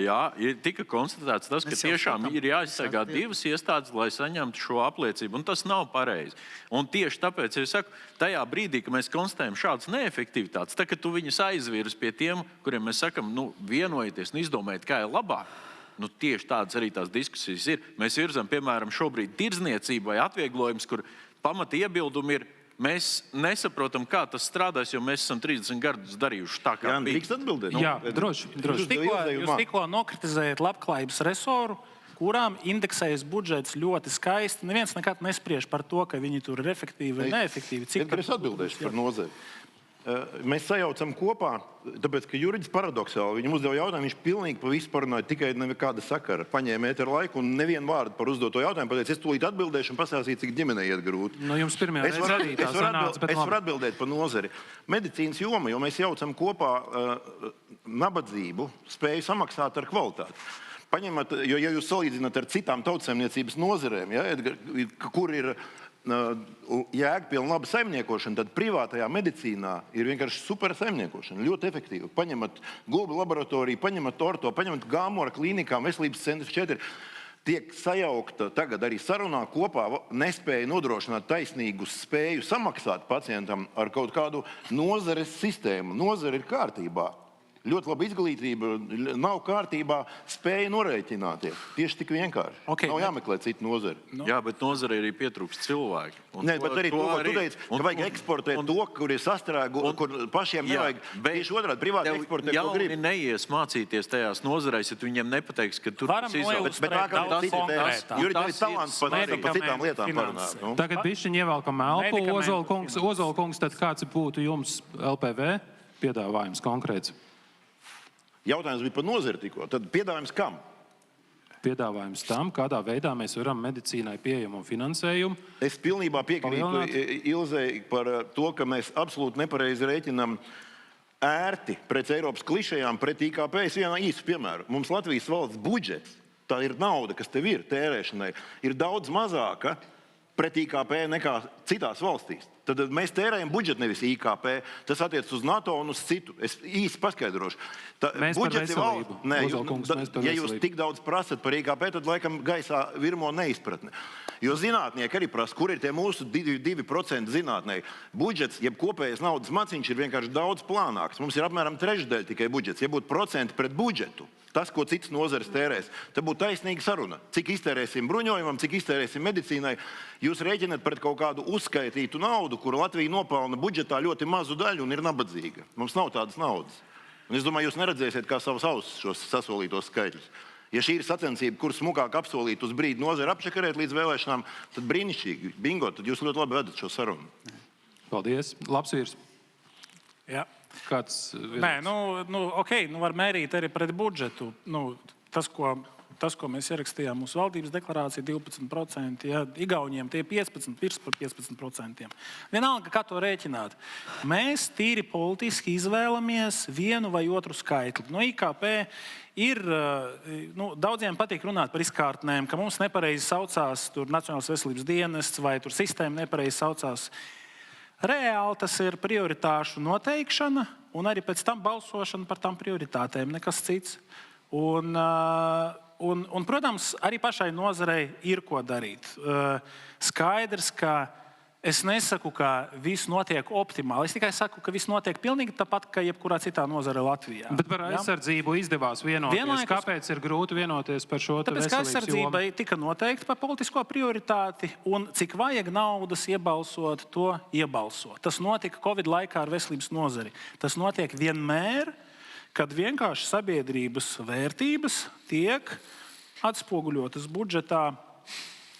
tika konstatēts tas, ka tiešām ir jāizsargā divas iestādes, lai saņemtu šo apliecību, un tas nav pareizi. Un tieši tāpēc es saku, tajā brīdī, kad mēs konstatējam šādas neefektivitātes, tad, kad tu viņus aizvirzi pie tiem, kuriem mēs sakam, vienojieties un izdomājiet, kā ir labāk, tieši tādas arī tās diskusijas ir. Mēs virzam, piemēram, šobrīd tirdzniecību vai atvieglojumus, kur pamata iebildumi ir, mēs nesaprotam, kā tas strādās, jo mēs esam 30 gadus darījuši tā, kā bija. Drīkst atbildēt? Jā, droši. Jūs tikko nokritizējat labklājības resoru, kurām indeksējas budžets ļoti skaisti. Neviens nekad nespriež par to, ka viņi tur ir efektīvi vai neefektīvi. Es atbildēšu par nozari. mēs sajaucam kopā, tāpēc, ka juridiski paradoxāli viņam uzdeva jautājumu, viņš pilnīgi pa visu parunāja, tikai nekāda sakara. Paņēma ēteru laiku un nevienu vārdu par uzdoto jautājumu, pateica, es tūlīt atbildēšu un pasāstīju, cik ģimenei iet grūti. Nu, jums pirmajā reizē arī tā sanāca, bet es varu atbildēt par nozari. Medicīnas joma, jo mēs jaucam kopā nabadzību, spēju samaksāt ar kvalitāti. Paņemat, jo ja jūs salīdzināt ar citām tautsaimniecības nozarēm, ja, kur ir jēgpilna laba saimniekošana, tad privātajā medicīnā ir vienkārši super saimniekošana, ļoti efektīva. Paņemat Gulbi laboratoriju, paņemat orto, paņemat Gāmora klīnikām, veselības centrs 4. Tiek sajaukta tagad arī sarunā kopā nespēja nodrošināt taisnīgu spēju samaksāt pacientam ar kaut kādu nozares sistēmu. Nozare ir kārtībā. Ļoti laba izglītība, nav kārtībā, spēja norēķināties. Tieši tik vienkārši. Nav jāmeklē citu nozari. Jā, bet nozarei arī pietrūkst cilvēki. Nē, bet arī to, tu teici, ka vajag eksportēt to, kur ir sastrēgu, kur pašiem nevajag. Tieši otrādi, privāti eksportēt, ko grib. Jauni neies mācīties tajās nozareis, ja tu viņiem nepateiks, ka tur varam noilustrēt daudz konkrētāk. Juri, tev ir talants par citām lietām parunāt. Tagad bišķiņ ievelkam elpu. Ozola kungs, tad kāds būtu jums LPV piedāvājums konkrēts? Jautājums bija par nozari tikko. Tad piedāvājums kam? Piedāvājums tam, kādā veidā mēs varam medicīnai pieejamu finansējumu. Es pilnībā piekrītu Ilzei par to, ka mēs absolūti nepareizi rēķinam ērti pret Eiropas klišejām, pret IKP. Es vienā īsu piemēru. Mums Latvijas valsts budžets, tā ir nauda, kas tev ir tērēšanai, ir daudz mazāka pret IKP nekā citās valstīs. Tad mēs tērējam budžetu, nevis IKP. Tas attiec uz NATO un uz citu. Es īsti paskaidrošu. Mēs par veselību. Ja jūs tik daudz prasat par IKP, tad laikam gaisā virmo neizpratne. Jo zinātnieki arī prasa, kur ir tie mūsu 2% zinātnieki. Budžets, jeb kopējais naudas maciņš ir vienkārši daudz plānāks. Mums ir apmēram trešdaļa tikai budžets. Ja būtu procenti pret budžetu, tas, ko cits nozares tērēs, tad būtu taisnīga saruna. Cik iztērēsim bruņojumam, cik iztērēsim medicīnai. Jūs rēķināt pret kaut kādu uzskaitītu naudu, kur Latvija nopelna budžetā ļoti mazu daļu un ir nabadzīga. Mums nav tādas naudas. Un es domāju, jūs neredzēsiet kā savas ausis šos sasolītos skaitļus. Ja šī ir sacensība, kur smukāk apsolīt uz brīdi nozari apšakarēt līdz vēlēšanām, tad brīnišķīgi, bingo, tad jūs ļoti labi vedat šo sarunu. Paldies. Labs vīrs. Jā. Kāds Nē, var mērīt arī pret budžetu. Tas, ko mēs ierakstījām mūsu valdības deklarācijā, 12%, ja, Igauniem tie 15, virs par 15%. Vienalga, kā to rēķināt. Mēs tīri politiski izvēlamies vienu vai otru skaitli. No IKP ir, daudziem patīk runāt par izkārtnēm, ka mums nepareizi saucās tur Nacionālās veselības dienests vai tur sistēma nepareizi saucās. Reāli tas ir prioritāšu noteikšana un arī pēc tam balsošana par tām prioritātēm, nekas cits. Un, protams, arī pašai nozarei ir ko darīt. Skaidrs, ka es nesaku, ka viss notiek optimāli. Es tikai saku, ka viss notiek pilnīgi tāpat, kā jebkurā citā nozare Latvijā. Bet par aizsardzību izdevās vienoties. Kāpēc ir grūti vienoties par šo veselības jomu? Tāpēc, ka aizsardzībai tika noteikta par politisko prioritāti un cik vajag naudas iebalsot, to iebalsot. Tas notika Covid laikā ar veselības nozari. Tas notiek vienmēr, kad vienkārši sabiedrības vērtības tiek atspoguļotas budžetā,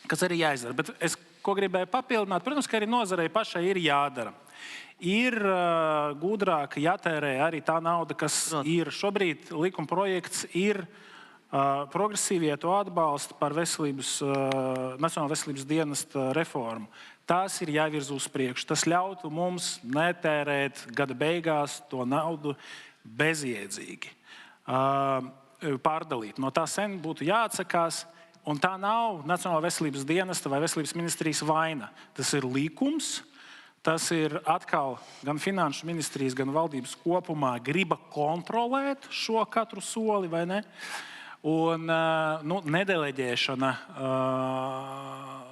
kas arī jāizdara. Bet es ko gribēju papildināt, protams, ka arī nozarei pašai ir jādara. Ir gudrāk jātērē arī tā nauda, kas ir šobrīd likuma projekts, ir progresīvie to atbalsta par Nacionālā veselības dienesta reformu. Tās ir jāvirz uz priekšu. Tas ļautu mums netērēt gada beigās to naudu bezjēdzīgi. Pārdalīt. No tā sen būtu jāatsakās. Un tā nav Nacionālā veselības dienesta vai veselības ministrijas vaina. Tas ir likums, tas ir atkal gan finanšu ministrijas, gan valdības kopumā griba kontrolēt šo katru soli, vai ne? Un nedeleģēšana.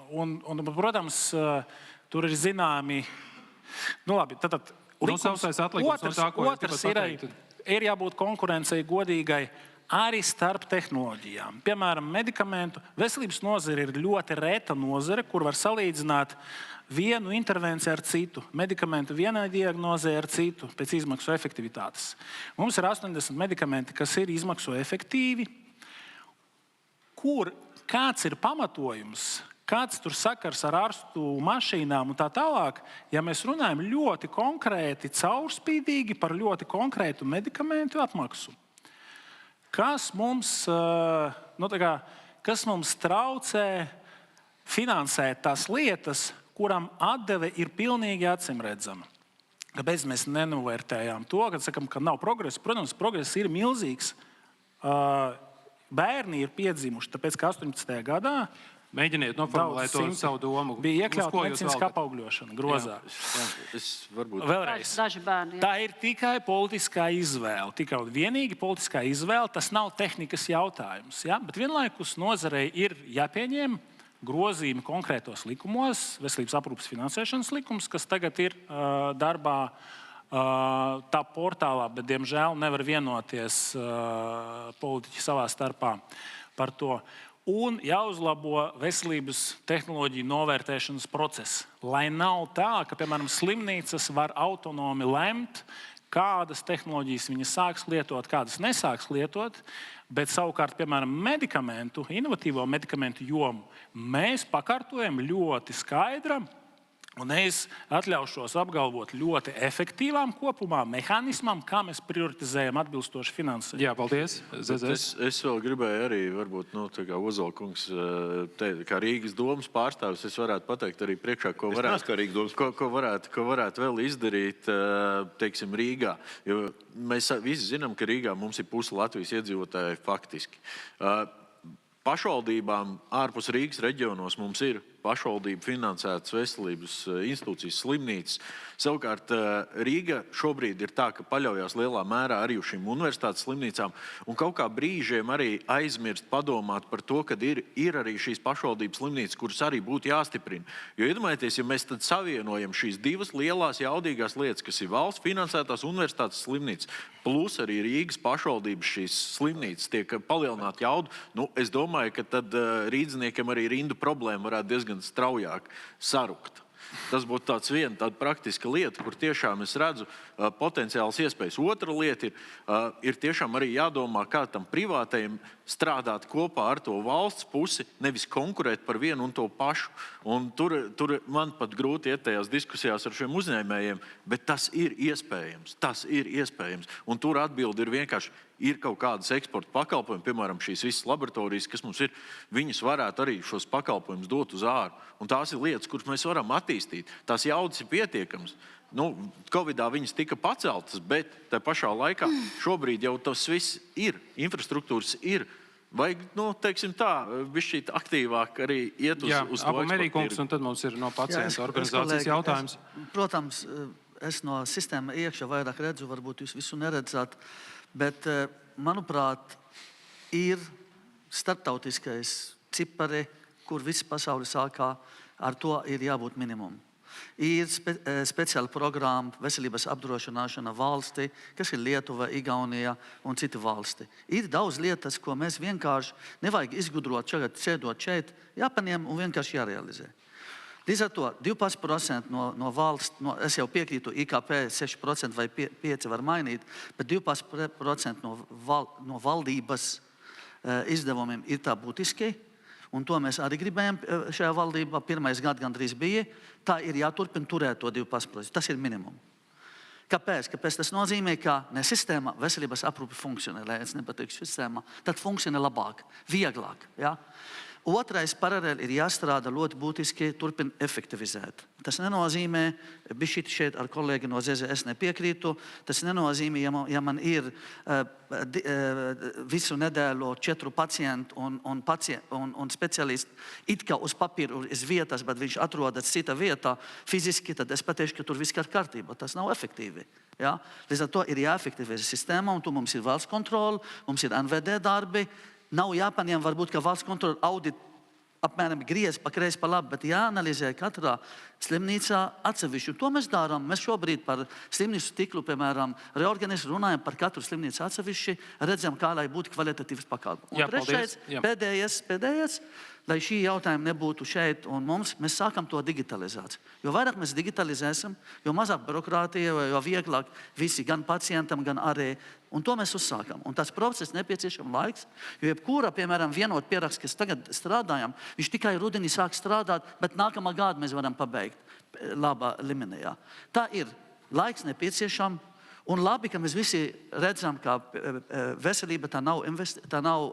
Un, protams, tur ir zināmi... labi, tad likums. Otrs ir jābūt konkurencei godīgai arī starp tehnoloģijām. Piemēram, medikamentu. Veselības nozare ir ļoti reta nozare, kur var salīdzināt vienu intervenciju ar citu. Medikamentu vienai diagnozē ar citu pēc izmaksu efektivitātes. Mums ir 80 medikamenti, kas ir izmaksu efektīvi. Kāds ir pamatojums, kāds tur sakars ar ārstu mašīnām un tā tālāk, ja mēs runājam ļoti konkrēti, caurspīdīgi par ļoti konkrētu medikamentu apmaksu. Kas mums traucē finansēt tās lietas, kuram atdeve ir pilnīgi acimredzama? Kāpēc mēs nenovērtējām to, kad sakam, ka nav progresa? Protams, progress ir milzīgs. Bērni ir piedzimuši, tāpēc, ka 18. gadā mēģiniet noformulēt to savu domu. Bija iekļauta medicīniskā apaugļošana grozā. Vēlreiz. Daži bērni. Tā ir tikai politiskā izvēle. Tikai un vienīgi politiskā izvēle. Tas nav tehnikas jautājums. Ja? Bet vienlaikus nozarei ir jāpieņem grozījumi konkrētos likumos, veselības aprūpes finansēšanas likums, kas tagad ir darbā tā portālā, bet, diemžēl, nevar vienoties politiķi savā starpā par to. Un jāuzlabo veselības tehnoloģiju novērtēšanas process. Lai nav tā, ka, piemēram, slimnīcas var autonomi lemt, kādas tehnoloģijas viņas sāks lietot, kādas nesāks lietot, bet savukārt, piemēram, inovatīvo medikamentu jomu mēs pakārtojam ļoti skaidram, un es atļaušos apgalvot ļoti efektīvām kopumā mehānismam, kā mēs prioritizējam atbilstoši finansējumu. Jā, paldies. Es vēl gribēju arī, varbūt, Ozola kungs, kā Rīgas domas pārstāvis, es varētu pateikt arī priekšā, ko varētu vēl izdarīt, teiksim, Rīgā. Jo mēs visi zinām, ka Rīgā mums ir puse Latvijas iedzīvotāji faktiski. Pašvaldībām ārpus Rīgas reģionos mums ir pašvaldību finansētas veselības institūcijas, slimnīcas. Savukārt Rīga šobrīd ir tā, ka paļaujās lielā mērā arī uz šīm universitātes slimnīcām un kaut kā brīžiem arī aizmirst padomāt par to, ka ir arī šīs pašvaldības slimnīcas, kuras arī būtu jāstiprina. Jo iedomājieties, ja mēs tad savienojam šīs divas lielās jaudīgās lietas, kas ir valsts finansētās universitātes slimnīcas, plus arī Rīgas pašvaldības šīs slimnīcas tiek palielināt jaudu, es domāju, ka tad rīdzniekiem arī rindu problēma varētu diezgan straujāk sarukt. Tas būtu tāda praktiska lieta, kur tiešām es redzu potenciāls iespējas. Otra lieta ir tiešām arī jādomā, kā tam privātajiem strādāt kopā ar to valsts pusi, nevis konkurēt par vienu un to pašu. Un tur man pat grūti iet tajās diskusijās ar šiem uzņēmējiem, bet tas ir iespējams. Tas ir iespējams. Un tur atbildi ir vienkārši, ir kaut kādas eksporta pakalpojumi, piemēram, šīs visas laboratorijas, kas mums ir, viņas varētu arī šos pakalpojumus dot uz āru. Un tās ir lietas, kuras mēs varam attīstīt. Tās jaudas ir pietiekams. Covidā viņas tika paceltas, bet tā pašā laikā šobrīd jau tas viss ir, infrastruktūras ir. Vajag, teiksim tā, bišķīt aktīvāk arī iet uz to eksportu. Merīkungs, un tad mums ir no pacienta organizācijas jautājums. Protams, es no sistēma iekšā vairāk redzu, varbūt jūs visu neredzat, bet, manuprāt, ir starptautiskais cipari, kur viss pasauli sākā, ar to ir jābūt minimumu. Ir speciāla programma veselības apdrošināšana valsti, kas ir Lietuva, Igaunija un citi valsti. Ir daudz lietas, ko mēs vienkārši nevajag izgudrot sēdot šeit, jāpaņem un vienkārši jārealizē. Līdz ar to 12% no valsts, es jau piekrītu, IKP 6% vai 5% var mainīt, bet 12% no valdības izdevumiem ir tā būtiski. Un to mēs arī gribējām šajā valdībā. Pirmais gads gandrīz bija. Tā ir jāturpina turēt to 12%. Tas ir minimums. Kāpēc? Kāpēc tas nozīmē, ka ne sistēma veselības aprūpe funkcionē, lai es nepateikšu sistēma, tad funkcionē labāk, vieglāk. Ja? Otrais paralēli ir jāstrādā ļoti būtiski turpin efektivizēt. Tas nenozīmē, šeit ar kolēģi no ZZS nepiekrītu, tas nenozīmē, ja man ir visu nedēļu 4 pacienti un speciālisti it kā uz papīru uz vietas, bet viņš atrodas cita vietā fiziski, tad es pateikšu, ka tur viss ir kārtībā. Tas nav efektīvi. Ja? Līdz ar to ir jāefektivizē sistēma, un tu mums ir valsts kontrole, mums ir NVD darbi. Nav jāpaņem, varbūt, ka valsts kontrole audit apmēram griez pa kreisi, pa labi, bet jāanalizē katrā slimnīcā atsevišķi. To mēs darām. Mēs šobrīd par slimnīcu tīklu, piemēram, reorganizējam, runājam par katru slimnīcu atsevišķi, redzam, kā lai būtu kvalitatīvs pakalpojums. Un trešais, pēdējais, lai šī jautājuma nebūtu šeit un mums, mēs sākam to digitalizāciju. Jo vairāk mēs digitalizēsim, jo mazāk birokrātija, jo vieglāk visi, gan pacientam, gan arī. Un to mēs uzsākam. Un tas process nepieciešams laiks, jo jebkura, piemēram, vienot pieraksts, kas tagad strādājam, viņš tikai rudenī sāk strādāt, bet nākamā gada mēs varam pabeigt labā līmenī. Tā ir laiks nepieciešams. Un labi, ka mēs visi redzam, ka veselība tā nav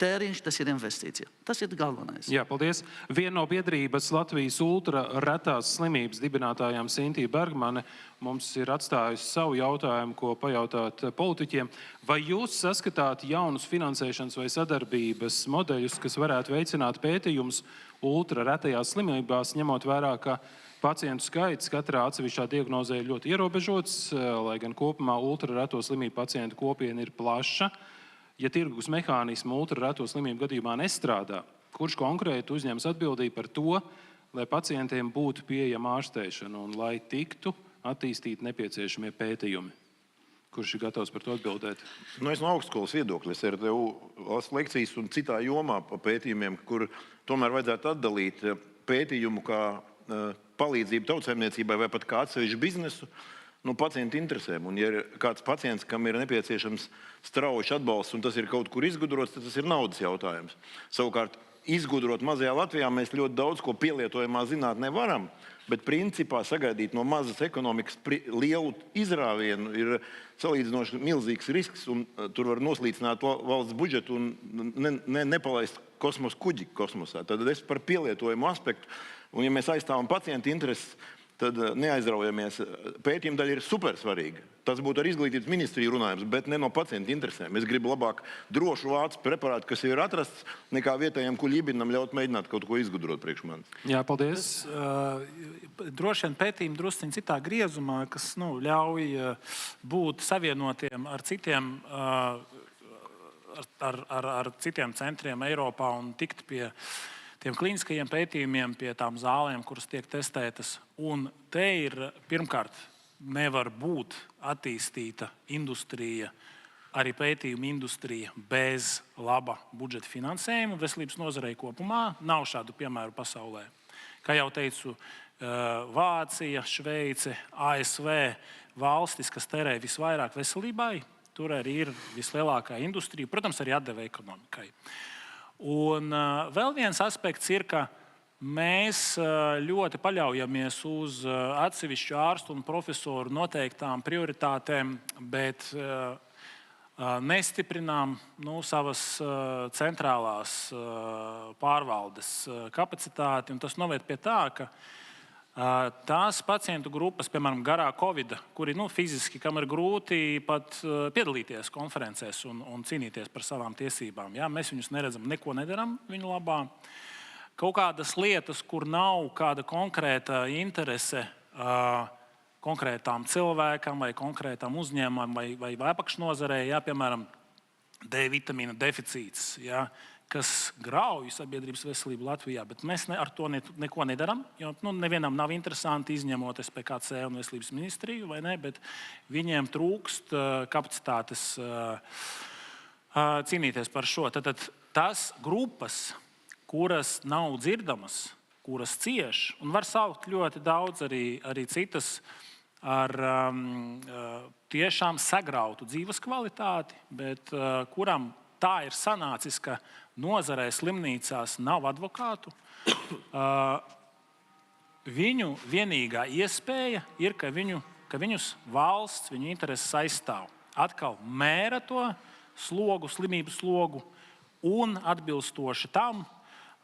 tēriņš, tas ir investīcija. Tas ir galvenais. Jā, paldies. Viena no biedrības Latvijas ultra retās slimības dibinātājām Sintija Bergmane mums ir atstājusi savu jautājumu, ko pajautāt politiķiem. Vai jūs saskatāt jaunus finansēšanas vai sadarbības modeļus, kas varētu veicināt pētījumus ultra retajās slimībās, ņemot vērā, ka pacientu skaits katrā atsevišķā diagnozē ir ļoti ierobežots, lai gan kopumā ultrareto slimību pacientu kopiena ir plaša. Ja tirgus mehānismu ultrareto slimību gadījumā nestrādā, kurš konkrēti uzņems atbildību par to, lai pacientiem būtu pieejama ārstēšana un lai tiktu attīstīti nepieciešamie pētījumi? Kurš ir gatavs par to atbildēt? Es no augstskolas viedokļa, es ar tevu lasu lekcijas un citā jomā pa pētījumiem, kur tomēr vajadzētu atdalīt pētījumu kā palīdzību tautsaimniecībai vai pat kā atsevišķu biznesu no pacientu interesēm. Un ja ir kāds pacients, kam ir nepieciešams strauji atbalsts un tas ir kaut kur izgudrots, tad tas ir naudas jautājums. Savukārt, izgudrot mazajā Latvijā mēs ļoti daudz ko pielietojamā zinātnē varam, bet principā sagaidīt no mazas ekonomikas lielu izrāvienu ir salīdzinoši milzīgs risks, un tur var noslīcināt valsts budžetu un nepalaist kosmosa kuģi kosmosā. Tad es par pielietojumu aspektu. Un, ja mēs aizstāvam pacientu intereses, tad neaizraujamies. Pētījuma daļa ir supersvarīga. Tas būtu ar izglītības ministriju runājums, bet ne no pacientu interesēm. Es gribu labāk drošu vācu preparātu, kas jau ir atrasts, nekā vietējiem kuļībinam ļaut mēģināt kaut ko izgudrot priekš manis. Jā, paldies. Droši vien pētījumi drusciņ citā griezumā, kas ļauj būt savienotiem ar citiem, ar citiem centriem Eiropā un tikt pie tiem klīniskajiem pētījumiem, pie tām zālēm, kuras tiek testētas. Un te ir, pirmkārt, nevar būt attīstīta industrija, arī pētījuma industrija bez laba budžeta finansējuma veselības nozarei kopumā. Nav šādu piemēru pasaulē. Kā jau teicu, Vācija, Šveice, ASV valstis, kas terē visvairāk veselībai, tur arī ir vislielākā industrija, protams, arī atdeve ekonomikai. Un vēl viens aspekts ir, ka mēs ļoti paļaujamies uz atsevišķu ārstu un profesoru noteiktām prioritātēm, bet nestiprinām savas centrālās pārvaldes kapacitāti. Un tas noved pie tā, ka tās pacientu grupas, piemēram, garā Covida, kuri fiziski, kam ir grūti pat piedalīties konferencēs un cīnīties par savām tiesībām. Jā, mēs viņus neredzam, neko nedaram viņu labā. Kaut kādas lietas, kur nav kāda konkrēta interese konkrētām cilvēkam vai konkrētām uzņēmumam vai apakšnozarei, piemēram, D vitamīna deficīts, kas grauj sabiedrības veselību Latvijā, bet mēs ar to neko nedaram, jo nevienam nav interesanti izņemot SPKC un veselības ministriju, vai ne, bet viņiem trūkst kapacitātes cīnīties par šo. Tad tās grupas, kuras nav dzirdamas, kuras cieš, un var saukt ļoti daudz arī citas ar tiešām sagrautu dzīves kvalitāti, bet kuram tā ir sanācis, ka nozarē slimnīcās nav advokātu. Viņu vienīgā iespēja ir, ka viņus valsts, viņu intereses aizstāv. Atkal mēra to slogu, slimību slogu un atbilstoši tam,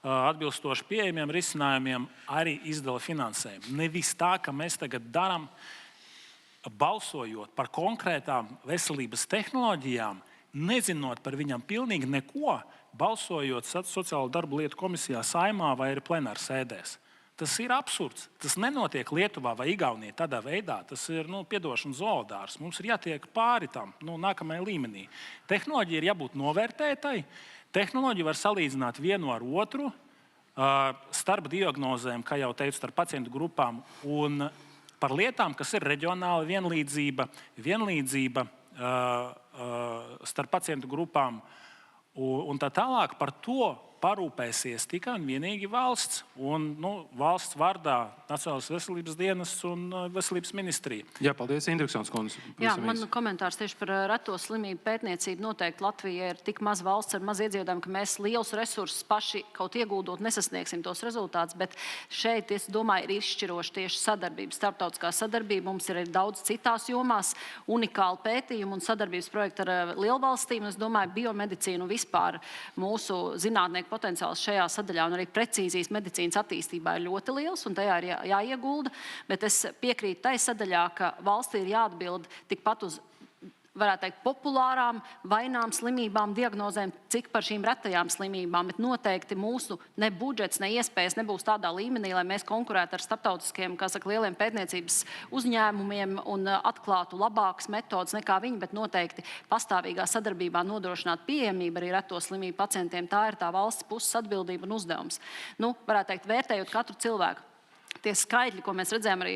atbilstoši pieejamiem risinājumiem arī izdala finansējumu. Nevis tā, ka mēs tagad darām, balsojot par konkrētām veselības tehnoloģijām, nezinot par viņam pilnīgi neko, balsojot Sociālo darbu lietu komisijā, Saeimā vai arī plenāru sēdēs. Tas ir absurds. Tas nenotiek Lietuvā vai Igaunijā tādā veidā. Tas ir piedošana zoodārs. Mums ir jātiek pāri tam nākamajai līmenī. Tehnoloģija ir jābūt novērtētai. Tehnoloģiju var salīdzināt vienu ar otru starp diagnozēm, kā jau teicu, starp pacientu grupām un par lietām, kas ir reģionāla vienlīdzība starp pacientu grupām un tā tālāk par to, parūpēsies tikai un vienīgi valsts. Un valsts vārdā Nacionālās veselības dienas un veselības ministrija. Jā, paldies, Indriksons kundze. Jā, man komentārs tieši par reto slimību pētniecību. Noteikti Latvija ir tik maz valsts ar maz iedzīvotājiem, ka mēs lielus resursus paši kaut ieguldot nesasniegsim tos rezultātus, bet šeit, es domāju, ir izšķiroši tieši sadarbība. Starptautiskā sadarbība mums ir daudz citās jomās, unikāli pētījumi un sadarbības projekti ar lielvalstīm. Es domāju, biomedicīnu vispār mūsu zinātnieku potenciāls šajā sadaļā un arī precīzijas medicīnas attīstībā ir ļoti liels un tajā ir jāiegulda, bet es piekrītu tai sadaļā, ka valstī ir jāatbild tikpat uz, varētu teikt, populārām, vainām, slimībām, diagnozēm, cik par šīm retajām slimībām, bet noteikti mūsu ne budžets, ne iespējas nebūs tādā līmenī, lai mēs konkurētu ar starptautiskiem, lieliem pētniecības uzņēmumiem un atklātu labākas metodas nekā viņi, bet noteikti pastāvīgā sadarbībā nodrošināt pieejamību arī reto slimību pacientiem. Tā ir tā valsts puses atbildība un uzdevums. Varētu teikt, vērtējot katru cilvēku. Tie skaitļi, ko mēs redzējām arī,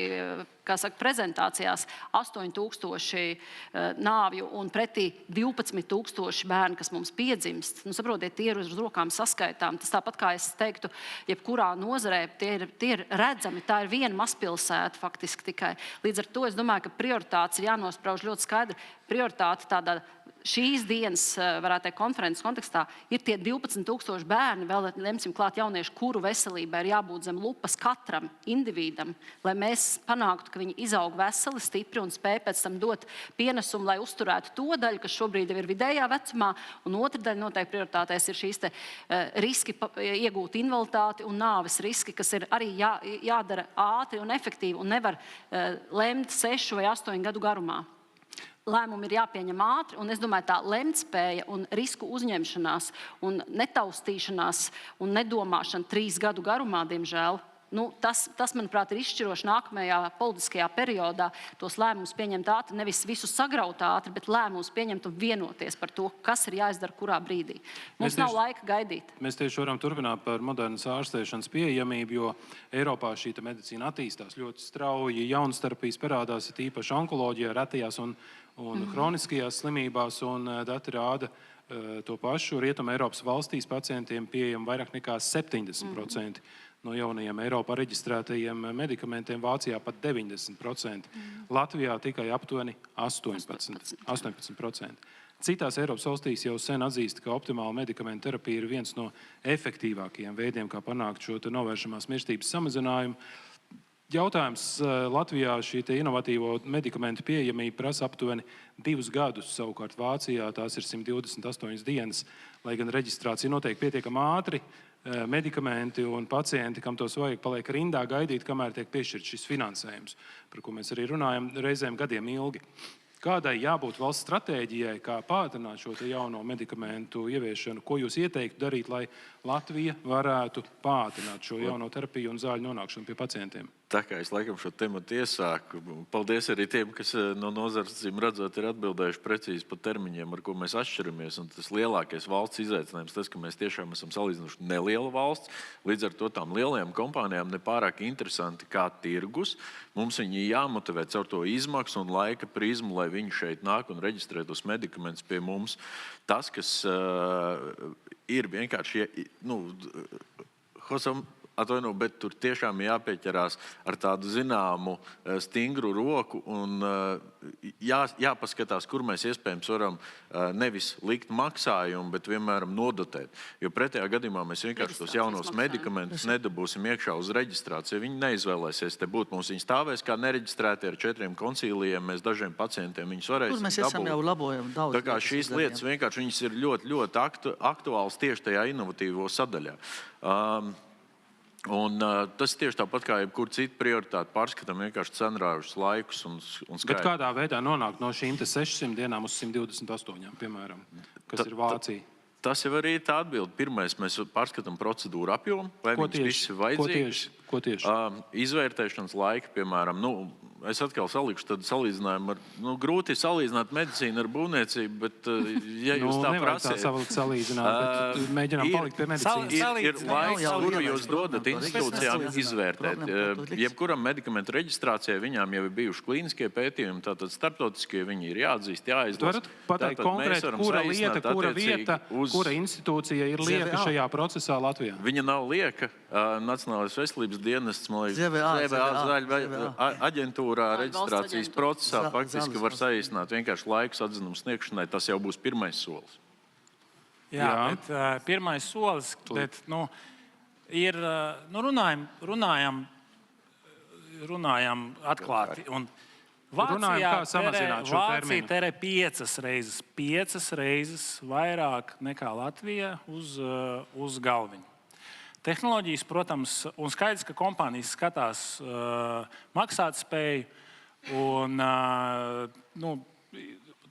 prezentācijās, 8000 nāvju un pretī 12,000 bērni, kas mums piedzimst. Saprotiet, tie ir uz rokām saskaitām. Tas tāpat kā es teiktu, jebkurā nozarē, tie ir redzami. Tā ir viena mazpilsēta faktiski tikai. Līdz ar to es domāju, ka prioritātes ir jānosprauž ļoti skaidri. Prioritāte tādā šīs dienas, varētu teikt, konferences kontekstā ir tie 12,000 bērni, vēl lemsim klāt jaunieši, kuru veselībai ir jābūt zem lupas katram individam, lai mēs panāktu, ka viņi izaug veseli, stipri un spēj pēc tam dot pienesumu, lai uzturētu to daļu, kas šobrīd ir vidējā vecumā, un otra daļa noteikti prioritātēs ir šīs riski iegūt invaliditāti un nāves riski, kas ir arī jādara ātri un efektīvi un nevar lemt 6 vai 8 gadu garumā. Lēmumi ir jāpieņem ātri, un es domāju, tā lemtspēja un risku uzņemšanās un netaustīšanās un nedomāšana 3 gadu garumā, diemžēl, tas, manuprāt, ir izšķiroši nākamajā politiskajā periodā. Tos lēmumus pieņemt ātri, nevis visu sagraut ātri, bet lēmumus pieņemt un vienoties par to, kas ir jāizdara kurā brīdī. Mums nav laika gaidīt. Mēs tieši varam turpināt par modernas ārstēšanas pieejamību, jo Eiropā šī medicīna attīstās ļoti strauji, jaunstarpības parādās, ir īpaši onkoloģijā, retajās un hroniskajās slimībās, un dati rāda to pašu. Rietuma Eiropas valstīs pacientiem pieejam vairāk nekā 70% no jaunajiem Eiropā reģistrētajiem medikamentiem, Vācijā pat 90%. Latvijā tikai aptuveni 18%. Citās Eiropas valstīs jau sen atzīst, ka optimāla medikamentu terapija ir viens no efektīvākajiem veidiem, kā panākt šo novēršamās mirstības samazinājumu. Jautājums Latvijā šī inovatīvo medikamentu pieejamība prasa aptuveni 2 gadus, savukārt Vācijā tās ir 128 dienas, lai gan reģistrācija notiek pietiekami ātri, medikamenti un pacienti, kam tos vajag, paliek rindā gaidīt, kamēr tiek piešķirts šis finansējums, par ko mēs arī runājam reizēm gadiem ilgi. Kādai jābūt valsts stratēģijai, kā pātrināt šo jauno medikamentu ieviešanu? Ko jūs ieteiktu darīt, lai Latvija varētu pātrināt šo jauno terapiju un zāļu nonākšanu pie pacientiem? Tā kā es laikam šo tematu iesāku, paldies arī tiem, kas no nozares acīm redzot ir atbildējuši precīzi par termiņiem, ar ko mēs atšķiramies. Un tas lielākais valsts izaicinājums, tas, ka mēs tiešām esam salīdzinoši neliela valsts, līdz ar to tām lielajām kompānijām nepārāk interesanti kā tirgus. Mums viņi jāmotivē caur to izmaksu un laika prizmu, lai viņi šeit nāk un reģistrē tos medikamentus pie mums. Tas, kas ir vienkārši, atvaino, bet tur tiešām jāpieķerās ar tādu zināmu stingru roku un jāpaskatās, kur mēs iespējams varam nevis likt maksājumu, bet vienmēr nodotēt. Jo pretējā gadījumā mēs vienkārši tos jaunos medikamentus nedabūsim iekšā uz reģistrāciju. Viņi neizvēlēsies te būt. Mums viņi stāvēs kā nereģistrēti ar 4 koncīlijiem. Mēs dažiem pacientiem viņus varēsim dabūt. Kur mēs esam jau labojam daudz. Tā kā šīs lietas vienkārši viņas ir ļoti, ļoti aktuāls tieši tajā inovatīvo sadaļā. Un tas tieši tāpat kā jebkur cita prioritāte, pārskatām vienkārši cenrāžus laikus un skaitu. Bet kādā veidā nonākt no šīm 600 dienām uz 128, piemēram, kas ir Vācija? Tas jau arī ir tā atbilde. Pirmais, mēs pārskatām procedūru apjomu, vai viņas viss ir vajadzīgs. Ko tieši? Izvērtēšanas laika, piemēram, es atkal salikšu tādu salīdzinājumu ar, grūti salīdzināt medicīnu ar būvniecību, bet, ja jūs tā nevar prasiet... tā salīdzināt, bet mēģinām palikt pie medicīnas. Ir laiks, kuru jūs dodat institūcijām izvērtēt. Jebkuram medikamentu reģistrācijai viņām jau ir bijuši klīniskie pētījumi, tātad starptautiskie viņi ir jāatzīst, jāizlasa. Varat pateikt konkrēti, kura lieta, kura vieta, kura institūcija ir lieka šajā procesā Latvijā? Viņa nav lieka. Nacionālais veselības dienests, man liekas, ZVA aģentūrā reģistrācijas procesā faktiski var saīsināt vienkārši laikus atzinumu sniegšanai. Tas jau būs pirmais solis. Jā. Bet pirmais solis, bet, ir, runājam atklāti. Un Vācija terē 5 reizes vairāk nekā Latvija uz galviņu. Tehnoloģijas, protams, un skaidrs, ka kompānijas skatās maksātspēju un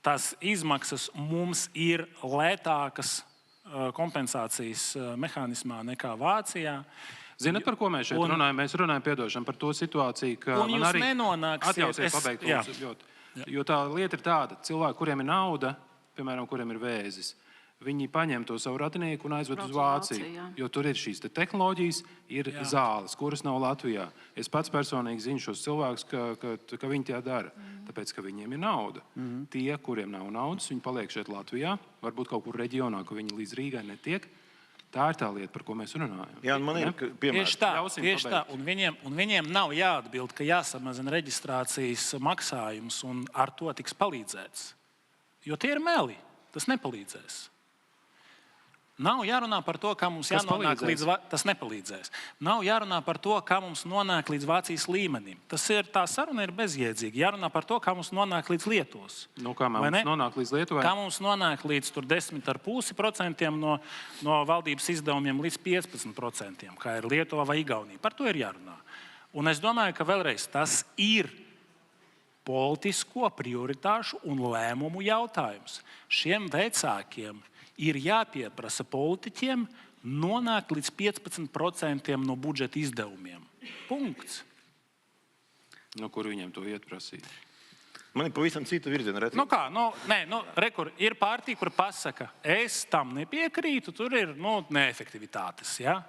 tās izmaksas mums ir lētākas kompensācijas mehānismā nekā Vācijā. Zinat, par ko mēs šeit runājam? Mēs runājam, piedošana, par to situāciju, ka un jūs nenonāksiet... Atļausiet pabeigt, jo tā lieta ir tāda, cilvēki, kuriem ir nauda, piemēram, kuriem ir vēzis, viņi paņem to savu radinieku un aizved uz Vāciju, jo tur ir šīs tehnoloģijas, ir zāles, kuras nav Latvijā. Es pats personīgi zinu šos cilvēkus, ka viņi tā dara, tāpēc, ka viņiem ir nauda. Tie, kuriem nav naudas, viņi paliek šeit Latvijā, varbūt kaut kur reģionā, ka viņi līdz Rīgai netiek. Tā ir tā lieta, par ko mēs runājam. Jā, man ir piemērs. Tieši tā. Un viņiem nav jāatbild, ka jāsamazina reģistrācijas maksājums un ar to tiks palīdzēts. Jo tie ir meli. Tas nepalīdzēs. Nav jārunā par to, kā mums jānonāk līdz... Tas nepalīdzēs. Nav jārunā par to, kā mums nonāk līdz Vācijas līmenim. Tā saruna ir bezjēdzīga. Jārunā par to, kā mums nonāk līdz Lietuvas. Kā mums nonāk līdz Lietuvai? Kā mums nonāk līdz 10,5% no valdības izdevumiem līdz 15%, kā ir Lietuva vai Igaunija. Par to ir jārunā. Un es domāju, ka vēlreiz tas ir politisko prioritāšu un lēmumu jautājums. Šiem vecākiem ir jāpieprasa politiķiem nonākt līdz 15% no budžeta izdevumiem. Punkts. No kur viņiem to iet prasīt? Man ir pavisam cita virziena redzēt. Rekur, ir partija, kur pasaka, es tam nepiekrītu, tur ir neefektivitātes. Ja?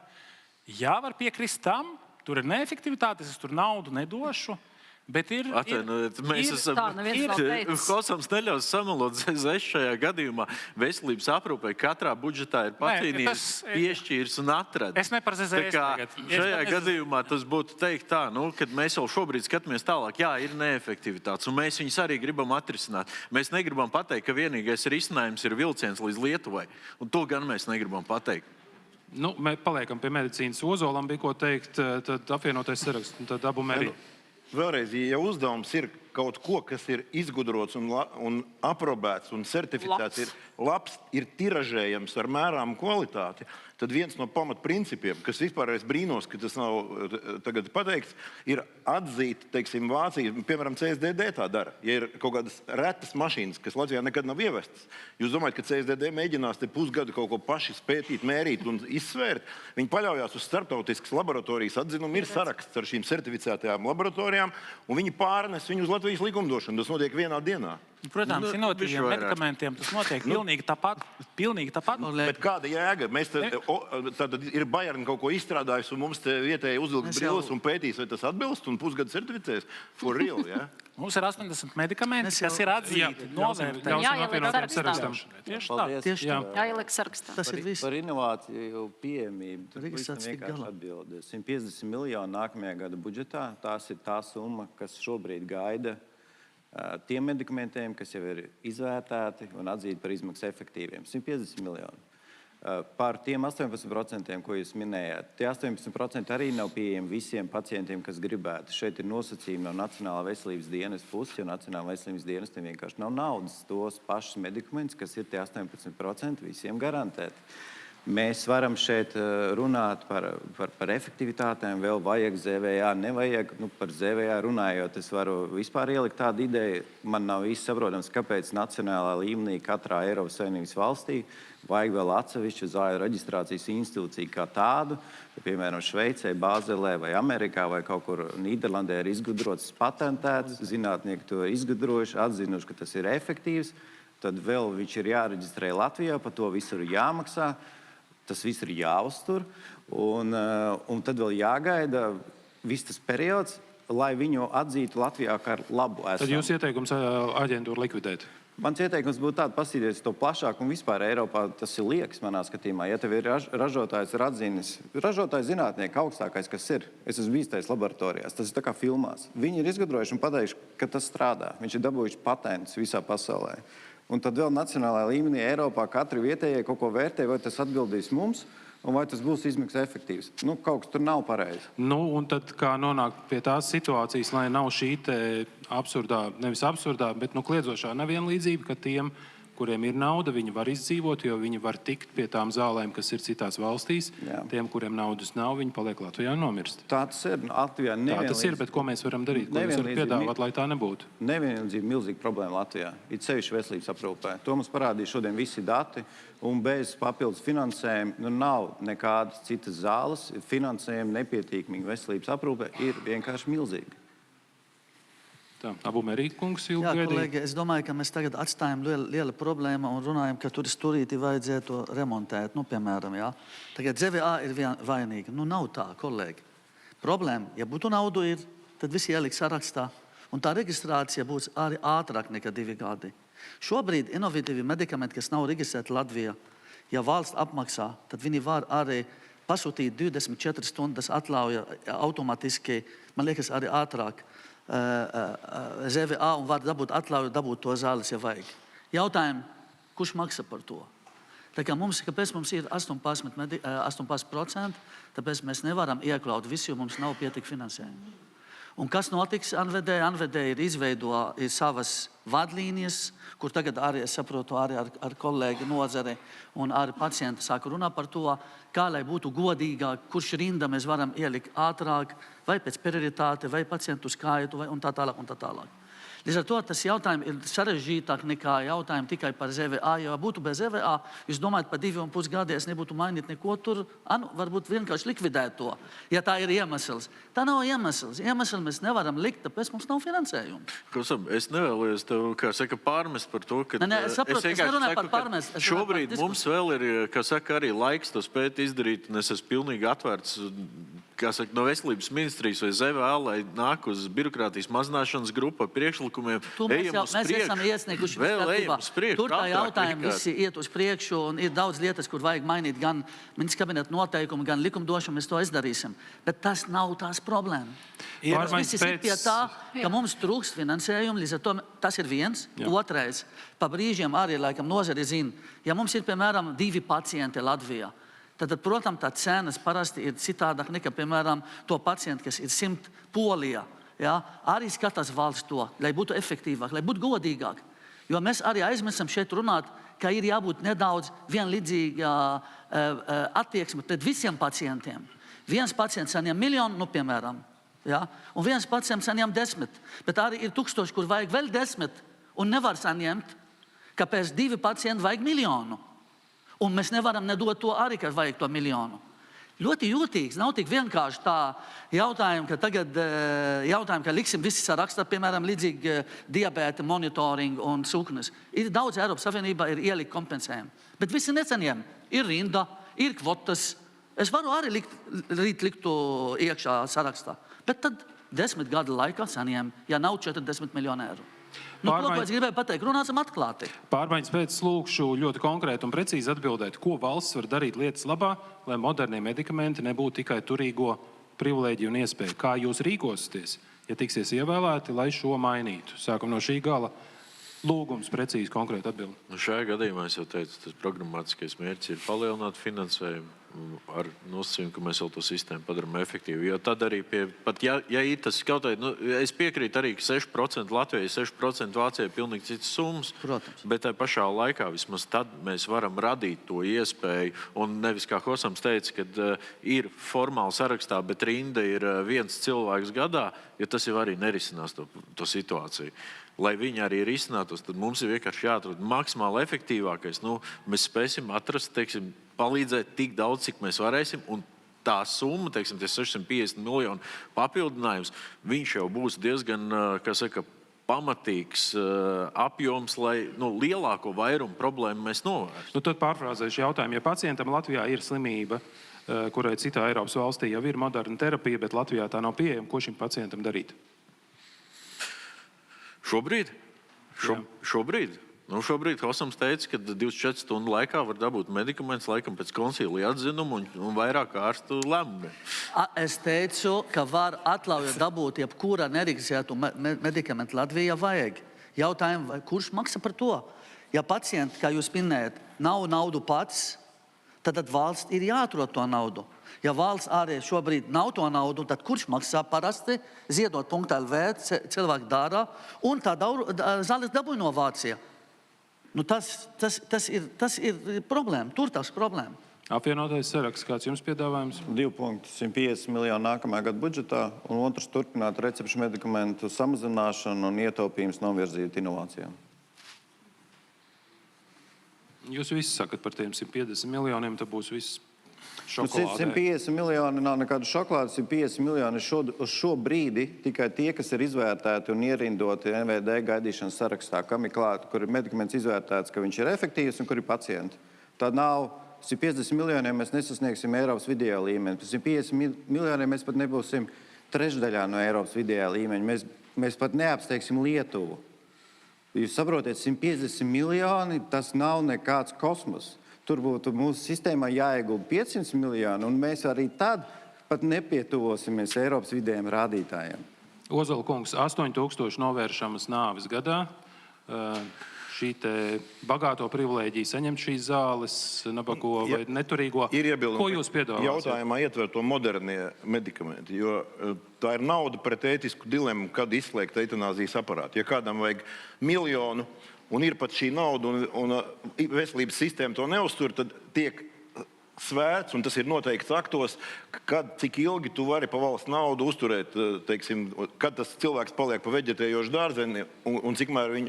Jā, var piekrist tam, tur ir neefektivitātes, es tur naudu nedošu. Bet mēs esam klausāms neļaus samalot ZZS šajā gadījumā. Veselības aprūpei katrā budžetā ir pacīnījums, piešķīrs un atrada. Es ne par ZZS tagad. Šajā gadījumā tas būtu teikt tā, kad mēs jau šobrīd skatāmies tālāk, jā, ir neefektivitātes, un mēs viņus arī gribam atrisināt. Mēs negribam pateikt, ka vienīgais risinājums ir vilciens līdz Lietuvai, un to gan mēs negribam pateikt. Mēs paliekam pie medicīnas. Ozolam bija ko teikt, tad apvienotais saraksts, un tad Abum arī. Vēlreiz, ja uzdevums ir kaut ko, kas ir izgudrots un aprobēts un certificēts, ir labs, ir tiražējams ar mērāmu kvalitāti, tad viens no pamatprincipiem, kas vispār es brīnos, ka tas nav tagad pateikts, ir atzīt, Vācija, piemēram, CSDD tā dara. Ja ir kaut kādas retas mašīnas, kas Latvijā nekad nav ievestas, jūs domājat, ka CSDD mēģinās te pusgadu kaut ko paši spētīt, mērīt un izsvērt, viņi paļaujās uz starptautiskas laboratorijas atzinumu, ir saraksts ar šīm certificētajām laboratorijām, un viņi pārnes viņu uz Latvijas likumdošanu. Tas notiek vienā dienā. Protams, inovatīviem medikamentiem tas notiek pilnīgi tāpat. Bet kāda jēga? Mēs tad ir Bayern kaut ko izstrādājis, un mums te vietēji uzvilks brilles un pētīs, vai tas atbilst, un pusgadu certificēs. For real, jā? Mums ir 80 medikamenti, kas ir atzīti, novērtēti. Jāieliek sarakstā. Tas ir viss. Par inovāciju pieejamību. Tur vienkārši atbildi. 150 miljoni nākamajā gada budžetā. Tās ir tā summa, kas šobrīd gaida tiem medikamentiem, kas jau ir izvērtēti un atzīti par izmaksu efektīviem. 150 miljoni. Par tiem 18%, ko jūs minējāt, tie 18% arī nav pieejami visiem pacientiem, kas gribētu. Šeit ir nosacījumi no Nacionālā veselības dienesta puses, jo Nacionālā veselības dienestiem vienkārši nav naudas tos pašus medikamentus, kas ir tie 18% visiem garantēti. Mēs varam šeit runāt par efektivitātēm, vēl vajag ZVA, nevajag. Par ZVA runājot, es varu vispār ielikt tādu ideju. Man nav īsti saprotams, kāpēc nacionālā līmenī katrā Eiropas Savienības valstī vajag vēl atsevišķu zāļu reģistrācijas institūciju kā tādu. Piemēram, Šveicē, Bāzelē vai Amerikā vai kaut kur Nīderlandē ir izgudrots, patentēts, zinātnieki to izgudrojuši, atzinuši, ka tas ir efektīvs. Tad vēl viņš ir jāreģistrē Latvijā, par to visu ir jāmaksā. Tas viss ir jāuztur, un tad vēl jāgaida viss tas periods, lai viņu atzītu Latvijā kā labu esošu. Tad jūs ieteikums aģentūru likvidēt? Mans ieteikums būtu tāds, paskatīties to plašāk, un vispār Eiropā tas ir liekas manā skatījumā. Ja tev ir ražotājs ir atzinis, ražotājs zinātnieki augstākais, kas ir, es esmu bijis tajās laboratorijās, tas ir tā kā filmās. Viņi ir izgudrojuši un pateikuši, ka tas strādā. Viņš ir dabūjuši patentus visā pasaulē. Un tad vēl nacionālajā līmenī Eiropā katru vietējai kaut ko vērtē, vai tas atbildīs mums, un vai tas būs izmaksas efektīvs. Kaut kas tur nav pareizi. Un tad kā nonākt pie tās situācijas, lai nav šī te absurdā, nevis absurdā, bet kliedzošā nevienlīdzība, ka tiem, kuriem ir nauda, viņi var izdzīvot, jo viņi var tikt pie tām zālēm, kas ir citās valstīs. Jā. Tiem, kuriem naudas nav, viņi paliek Latvijā un nomirst. Tā tas ir. Latvijā nevienlīdzība. Tā tas ir, bet ko mēs varam darīt? Ko jūs varat piedāvāt, lai tā nebūtu? Nevienlīdzība milzīga problēma Latvijā. Ir sevišķi veselības aprūpē. To mums parādīja šodien visi dati, un bez papildus finansējuma nav nekādas citas zāles. Finansējuma nepietiekamīga veselības aprūpē ir vienkārši milzīga. Tā, Abumērī kungs ilgi gaidīja. Jā, gaidīja. kolēģi, es domāju, ka mēs tagad atstājam lielu problēmu un runājam, ka tur stūrīti vajadzētu remontēt. Piemēram, jā. Tagad ZVA ir vainīga. Nav tā, kolēģi. Problēma, ja būtu naudu ir, tad visi ieliek sarakstā. Un tā reģistrācija būs arī ātrāk nekā 2 gadi. Šobrīd inovatīvi medikamenti, kas nav reģistrēti Latvijā, ja valsts apmaksā, tad viņi var arī pasūtīt 24 stundas atļauja automatiski, man liekas, arī ātrāk. ZVA un var dabūt atļauju, dabūt to zāles, ja vajag. Jautājumi, kurš maksā par to? Tā kā kāpēc mums ir 18%, tāpēc mēs nevaram iekļaut visu, jo mums nav pietiek finansējumu. Un kas notiks NVD? NVD ir izveidoja savas vadlīnijas, kur tagad arī, es saprotu, arī ar kolēģi nozare un arī pacienti sāka runāt par to, kā lai būtu godīgāk, kurš rinda mēs varam ielikt ātrāk, vai pēc prioritāte, vai pacientu skaitu, un tā tālāk, un tā tālāk. Līdz ar to tas jautājums ir sarežģītāk nekā jautājumi tikai par ZVA. Ja būtu bez ZVA, jūs domājat, par 2,5 gadiem es nebūtu mainīt neko tur, varbūt vienkārši likvidēt to, ja tā ir iemesls. Tā nav iemesls. Iemesls mēs nevaram likt, tāpēc mums nav finansējuma. Es nevēlējos tev, kā saka, pārmest par to, ka... Es saprotu, es nerunāju par pārmest. Šobrīd mums vēl ir, kā saka, arī laiks to spēt izdarīt, un es esmu pilnīgi atvērts, kā saka, no veselības ministrijas vai ZVA, lai nāk uz birokrātijas mazināšanas grupu ar priekšlikumiem. Mēs esam iesnieguši tur tā jautājumi visi iet uz priekšu, un ir daudz lietas, kur vajag mainīt gan ministra kabineta noteikumu, gan likumdošanu, mēs to izdarīsim. Bet tas nav tās problēma. Mēs visi sit pie tā, ka mums trūkst finansējumu, līdz ar to tas ir viens. Otrais, pa brīžiem arī, laikam, nozari zina, ja mums ir, piemēram, 2 pacienti Latvijā, tad, protams, tā cenas parasti ir citādāk nekā, piemēram, to pacientu, kas ir 100 Polijā. Ja? Arī skatās valsts to, lai būtu efektīvāk, lai būtu godīgāk. Jo mēs arī aizmirstam šeit runāt, ka ir jābūt nedaudz vienlīdzīga attieksme pret visiem pacientiem. Viens pacients saņem 1 miljonu, piemēram, ja? Un viens pacients saņem 10, bet arī ir 1000, kur vajag vēl 10 un nevar saņemt, kāpēc 2 pacienti vajag 1 miljonu. Un mēs nevaram nedot to arī, ka vajag to 1 miljonu. Ļoti jūtīgs, nav tik vienkārši tā jautājumi, ka tagad ka liksim visi sarakstā, piemēram, līdzīgi diabēta, monitoringu un sūknes. Ir daudz Eiropas Savienībā ir ielikt kompensējumu. Bet visi nesaņem. Ir rinda, ir kvotas. Es varu arī likt to iekšā sarakstā. Bet tad 10 gadu laikā saņem, ja nav 40 miljonu eiro. Ko es gribēju pateikt? Runāsim atklāti. Pārmaiņas pēc lūkšu ļoti konkrēti un precīzi atbildēt, ko valsts var darīt lietas labā, lai modernie medikamenti nebūtu tikai turīgo privilēģiju un iespēju. Kā jūs rīkosieties, ja tiksies ievēlēti, lai šo mainītu? Sākam no šī gala. Lūgums precīzi konkrēti atbildi. Šajā gadījumā es jau teicu, tas programmatiskais mērķis ir palielināt finansējumu. ar nosacījumu, ka mēs vēl to sistēmu padarām efektīvu. Jo tad arī, pat ja ir tas kaut kādā, es piekrītu arī, ka 6% Latvijai, 6% Vācijai pilnīgi citas summas, Protams. bet tai pašā laikā vismaz tad mēs varam radīt to iespēju. Un nevis, kā Hosams teica, kad ir formāli sarakstā, bet rinda ir viens cilvēks gadā, jo tas jau arī nerisinās to situāciju. Lai viņi arī risinātos, tad mums ir vienkārši jāatrod maksimāli efektīvākais. Mēs spēsim atrast, palīdzēt tik daudz, cik mēs varēsim, un tā summa, tie 650 miljonu papildinājums, viņš jau būs diezgan, pamatīgs apjoms, lai lielāko vairumu problēmu mēs novērstu. Tad pārfrāzēšu jautājumu. Ja pacientam Latvijā ir slimība, kurai citā Eiropas valstī jau ir moderna terapija, bet Latvijā tā nav pieejama, ko šim pacientam darīt? Šobrīd? Šobrīd Hosams teica, ka 24 stundu laikā var dabūt medikamentus, laikam pēc konsīlija atzinumu un vairāk ārstu lēmumu. Es teicu, ka var atļauju dabūt jebkura nereģistrētu medikamentu Latvijā vajag. Jautājumu, kurš maksā par to? Ja pacienti, kā jūs minējat, nav naudu pats, tad valsts ir jāatrod to naudu. Ja valsts arī šobrīd nav to naudu, tad kurš maksā parasti? Ziedot.lv cilvēki dara, un tā zāles dabūja no Vācija. Tas ir problēma, tur tas problēma. Apvienotais saraksts, kāds jums piedāvājums? 2,150 miljonu nākamā gada budžetā, un otrs turpināt recepšu medikamentu samazināšanu un ietaupījums novirzīt inovācijām. Jūs visi sakat par tiem 150 miljoniem, tad būs viss šokolādē. 150 miljoni nav nekāda šokolāde, 150 miljoni uz šo brīdi tikai tie, kas ir izvērtēti un ierindoti NVD gaidīšanas sarakstā, kam ir klāt, kur ir medikaments izvērtēts, ka viņš ir efektīvs un kur ir pacienti. Tad nav 150 miljoniem mēs nesasniegsim Eiropas vidējā līmeni. 150 miljoniem mēs pat nebūsim trešdaļā no Eiropas vidējā līmeņa. Mēs pat neapsteigsim Lietuvu. Jūs saprotiet, 150 miljoni, tas nav nekāds kosmos. Tur būtu mūsu sistēmā jāiegulda 500 miljoni, un mēs arī tad pat nepietuvosimies Eiropas vidējiem rādītājiem. Ozola kungs, 8000 novēršamas nāves gadā. Šī te bagāto privilēģiju saņemt šīs zāles, nabago vai neturīgo. Ko jūs piedāvājat? Jautājumā ietver to modernie medikamenti, jo tā ir nauda pret ētisku dilemmu, kad izslēgt eitanāzijas aparātu. Ja kādam vajag miljonu, un ir pat šī nauda, un veselības sistēma to neuztur, tad tiek svēts, un tas ir noteikts aktos, cik ilgi tu vari pa valsts naudu uzturēt, kad tas cilvēks paliek pa veģetējošu dārzeni, un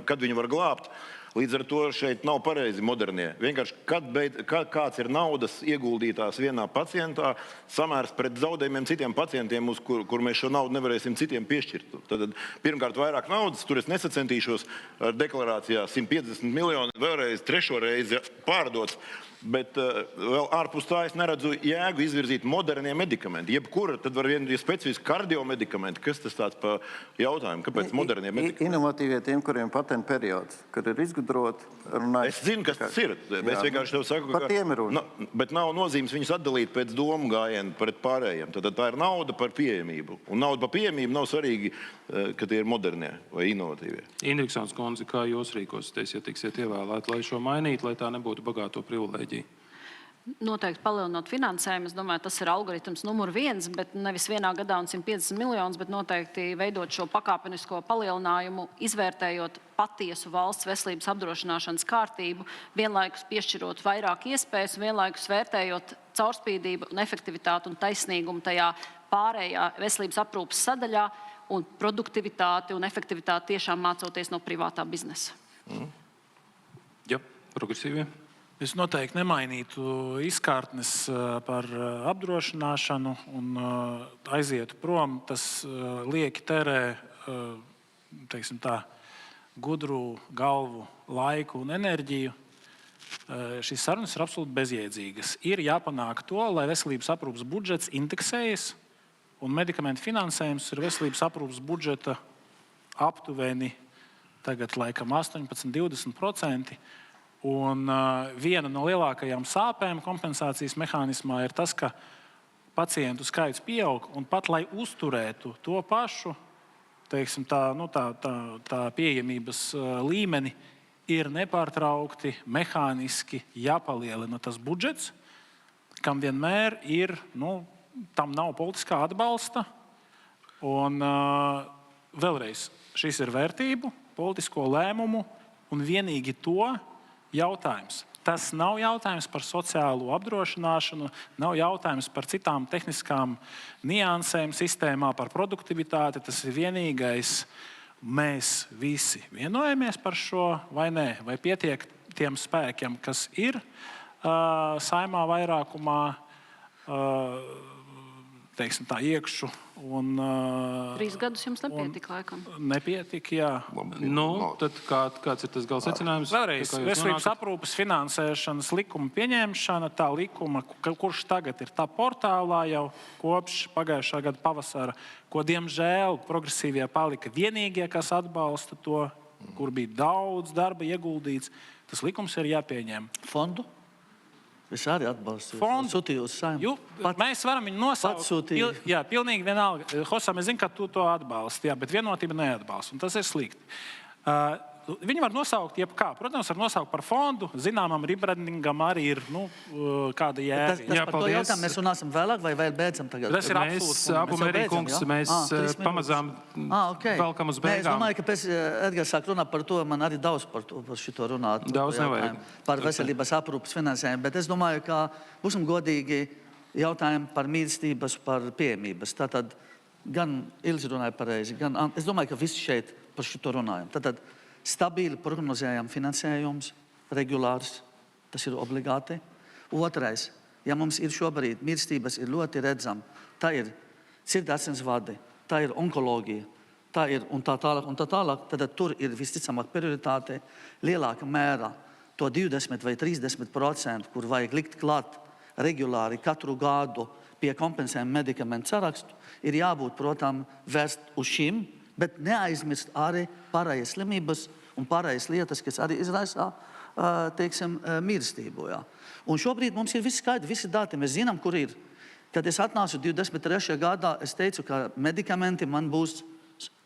kad viņu var glābt. Līdz ar to šeit nav pareizi modernie. Vienkārši, kāds ir naudas ieguldītās vienā pacientā, samērs pret zaudējumiem citiem pacientiem, kur mēs šo naudu nevarēsim citiem piešķirt. Tad pirmkārt vairāk naudas, tur es nesacentīšos ar deklarācijā 150 miljoni, vēlreiz trešo reizi pārdots. Bet vēl ārpus tā es neredzu jēgu izvirzīt modernie medikamenti. Jebkura, tad var vien specifiski kardiomedikamenti. Kas tas tāds pa jautājumu? Kāpēc modernie medikamenti? Inovatīvie tiem, kuriem patentu periods, kad ir izgudrot, runājot. Es zinu, kas tas ir. Es vienkārši tev saku, par tiem ir runa. Bet nav nozīmes viņus atdalīt pēc domu gājienu pret pārējiem. Tad tā ir nauda par pieejamību. Un nauda par pieejamību nav svarīgi, ka tie ir modernie vai inovatīvie. Indriksons kundze, kā jūs rīkosieties, ja tiksiet ievēlēti, lai šo mainītu, lai tā nebūtu bagāto privilēģiju? Noteikti palielinot finansējumu. Es domāju, tas ir algoritms numur 1, bet nevis vienā gadā un 150 miljonus, bet noteikti veidot šo pakāpenisko palielinājumu, izvērtējot patiesu valsts veselības apdrošināšanas kārtību, vienlaikus piešķirot vairāk iespējas, vienlaikus vērtējot caurspīdību un efektivitāti un taisnīgumu tajā pārējā veselības aprūpes sadaļā un produktivitāti un efektivitāti tiešām mācoties no privātā biznesa. Jā, progresīvie. Es noteikti nemainītu izkārtnes par apdrošināšanu un aizietu prom. Tas lieki terē, teiksim tā, gudru galvu, laiku un enerģiju. Šīs sarunas ir absolūti bezjēdzīgas. Ir jāpanāk to, lai veselības aprūpes budžets indeksējas un medikamentu finansējums ir veselības aprūpes budžeta aptuveni tagad laikam 18–20%. Un viena no lielākajām sāpēm kompensācijas mehānismā ir tas, ka pacientu skaits pieaug, un pat lai uzturētu to pašu, teiksim, tā pieejamības līmeni, ir nepārtraukti, mehāniski jāpalielina tas budžets, kam vienmēr ir, tam nav politiskā atbalsta. Un vēlreiz, šis ir vērtību, politisko lēmumu un vienīgi to jautājums. Tas nav jautājums par sociālo apdrošināšanu, nav jautājums par citām tehniskām niansēm sistēmā, par produktivitāti. Tas ir vienīgais, mēs visi vienojamies par šo vai nē, vai pietiek tiem spēkiem, kas ir saimā vairākumā, teiksim tā, iekšu. Un, 3 gadus jums nepietika, laikam. Nepietika, jā. Tad kāds ir tas gala secinājums? Vēlreiz, veselības aprūpes finansēšanas likuma pieņemšana, tā likuma, kurš tagad ir tā portālā jau kopš pagājušā gada pavasara, ko, diemžēl, progresīvie palika vienīgie, kas atbalsta to, kur bija daudz darba ieguldīts. Tas likums ir jāpieņem. Fondu? Es arī atbalstu. Fondu. Sūtīju uz Saeimu. Mēs varam viņu nosaukt. Jā, pilnīgi vienalga. Hosam, es zinu, ka tu to atbalsti, jā, bet vienotība neatbalsta. Un tas ir slikti. Viņi var nosaukt jebkā. Protams, var nosaukt par fondu. Zināmam rebrandingam arī ir kāda jēga. Tas par to jautājumu mēs runāsim vēlāk vai vēl beidzam tagad? Tas ir absolūti. Mēs pamazām velkam uz beigām. Es domāju, ka pēc Edgars sāk runāt par to, man arī daudz par šito runāt. Daudz nevajag. Par veselības aprūpes finansējumu, bet es domāju, ka būsim godīgi jautājumi par mīlestības, par pieejamības. Tātad gan Ilzi runāja pareizi, gan es domāju, ka visi šeit par šito runājam. Tātad stabili prognozējam finansējums, regulārs, tas ir obligāti. Otrais, ja mums ir šobrīd mīlestības ir ļoti redzama, tā ir sirds-asins vadi, tā ir onkoloģija, tā ir un tā tālāk, tad tur ir visticamāk prioritāte lielāka mērā to 20 vai 30%, kur vajag likt klāt regulāri katru gadu pie kompensējuma medikamentu sarakstu, ir jābūt, protams, vērst uz šim, bet neaizmirst arī pārējais slimības un pārējais lietas, kas arī izraisā, teiksim, mīlestību. Jā. Un šobrīd mums ir viss skaidri, visi dati, mēs zinām, kur ir. Kad es atnācu 23. gadā, es teicu, ka medikamenti man būs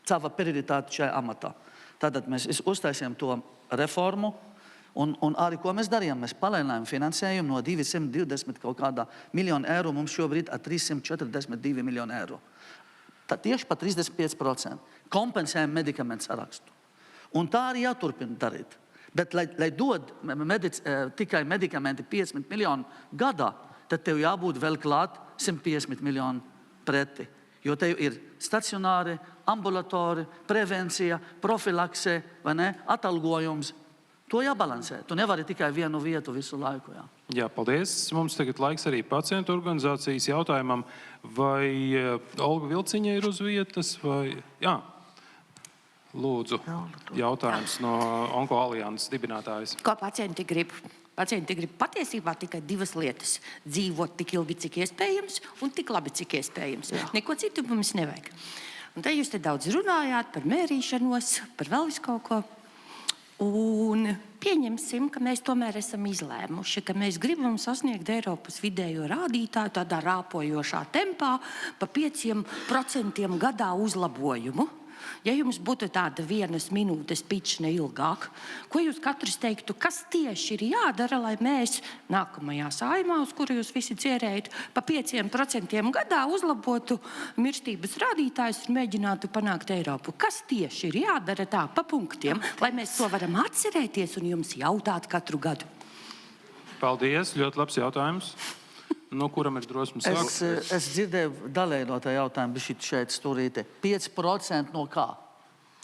sava prioritāte šajā amatā. Tātad mēs uztaisījām to reformu, un arī, ko mēs darījām, mēs palēnājām finansējumu no 220 kaut kādā miljonu eiro, mums šobrīd 342 miljonu eiro. Tieši pa 35%. Kompensējam medikamentu sarakstu. Un tā arī jāturpina darīt. Bet, lai dod tikai medikamenti 50 miljonu gadā, tad tev jābūt vēl klāt 150 miljonu preti. Jo tev ir stacionāri, ambulatori, prevencija, profilakse, vai ne, atalgojums. To jābalansē. Tu nevari tikai vienu vietu visu laiku. Jā. Jā, paldies. Mums tagad laiks arī pacientu organizācijas jautājumam. Vai Olga Vilciņa ir uz vietas? Vai... Jā. Lūdzu, jautājums no Onko alianses dibinātājas. Ko pacienti grib? Pacienti grib patiesībā tikai 2 lietas. Dzīvot tik ilgi, cik iespējams, un tik labi, cik iespējams. Jā. Neko citu mums nevajag. Un te jūs te daudz runājāt par mērīšanos, par vēl visu kaut ko. Un pieņemsim, ka mēs tomēr esam izlēmuši, ka mēs gribam sasniegt Eiropas vidējo rādītāju tādā rāpojošā tempā pa 5% gadā uzlabojumu. Ja jums būtu tāda 1 minūtes pičs neilgāk, ko jūs katrs teiktu, kas tieši ir jādara, lai mēs nākamajā saimā, uz kuru jūs visi cerējat, pa 5% gadā uzlabotu mirstības rādītājus un mēģinātu panākt Eiropu? Kas tieši ir jādara tā pa punktiem, lai mēs to varam atcerēties un jums jautāt katru gadu? Paldies, ļoti labs jautājums. No kuram ir drosme sākt? Es dzirdēju daļēji no tā jautājuma, bet šeit stūrīte. 5% no kā?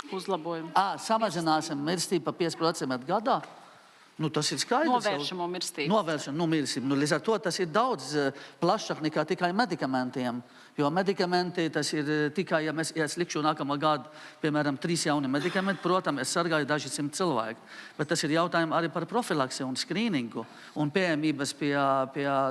Uzlabojumu. Samazināsim mirstību pa 5% gadā? Tas ir skaidrs. Novēršamo mirstību. Novēršamo mirstību. Līdz ar to tas ir daudz plašāk nekā tikai medikamentiem. Jo medikamenti tas ir tikai, ja es likšu nākamā gada, piemēram, 3 jauni medikamenti, protams, es sargāju daži 100 cilvēku. Bet tas ir jautājumi arī par profilaksi un skrīningu un pieejamības pie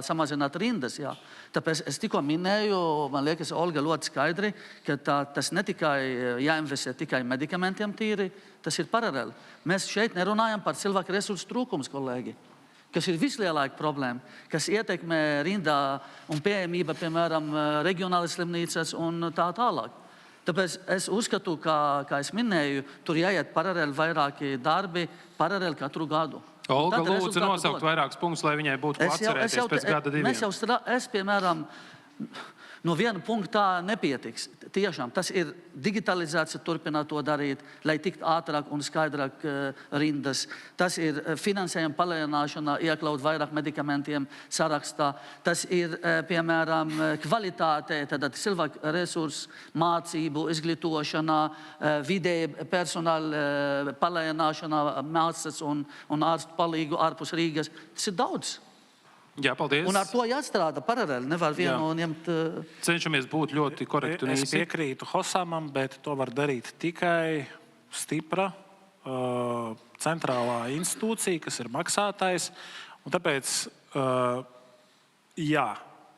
samazināt rindas. Jā. Tāpēc es tikko minēju, man liekas, Olga ļoti skaidri, ka tas ne tikai jāinvestē tikai medikamentiem tīri, tas ir paralēli. Mēs šeit nerunājam par cilvēku resursu trūkums, kolēģi, kas ir vislielākā problēma, kas ietekmē rindā un pieejamība, piemēram, reģionālas slimnīcas un tā tālāk. Tāpēc es uzskatu, kā es minēju, tur jāiet paralēli vairāki darbi, paralēli katru gadu. Olga, Tad lūdzu rezultātu nosaukt dod. vairākus punktus, lai viņai būtu ko atcerēties pēc gada diviem. Es, piemēram, no viena punkta nepietiks. Tiešām tas ir digitalizācija, turpināt to darīt, lai tiktu ātrāk un skaidrāk rindas. Tas ir finansējuma palielināšana, iekļaut vairāk medikamentiem sarakstā. Tas ir, piemēram, kvalitāte, tad cilvēku resursu, mācību, izglītošana, vidēja personāla palielināšana, mācas un ārstu palīgu ārpus Rīgas. Tas ir daudz. Jā, paldies. Un ar to jāstrādā paralēli. Nevar vienu ņemt. Cenšamies būt ļoti korekti un Es īsi. piekrītu Hosamam, bet to var darīt tikai stipra centrālā institūcija, kas ir maksātājs. Un tāpēc, jā,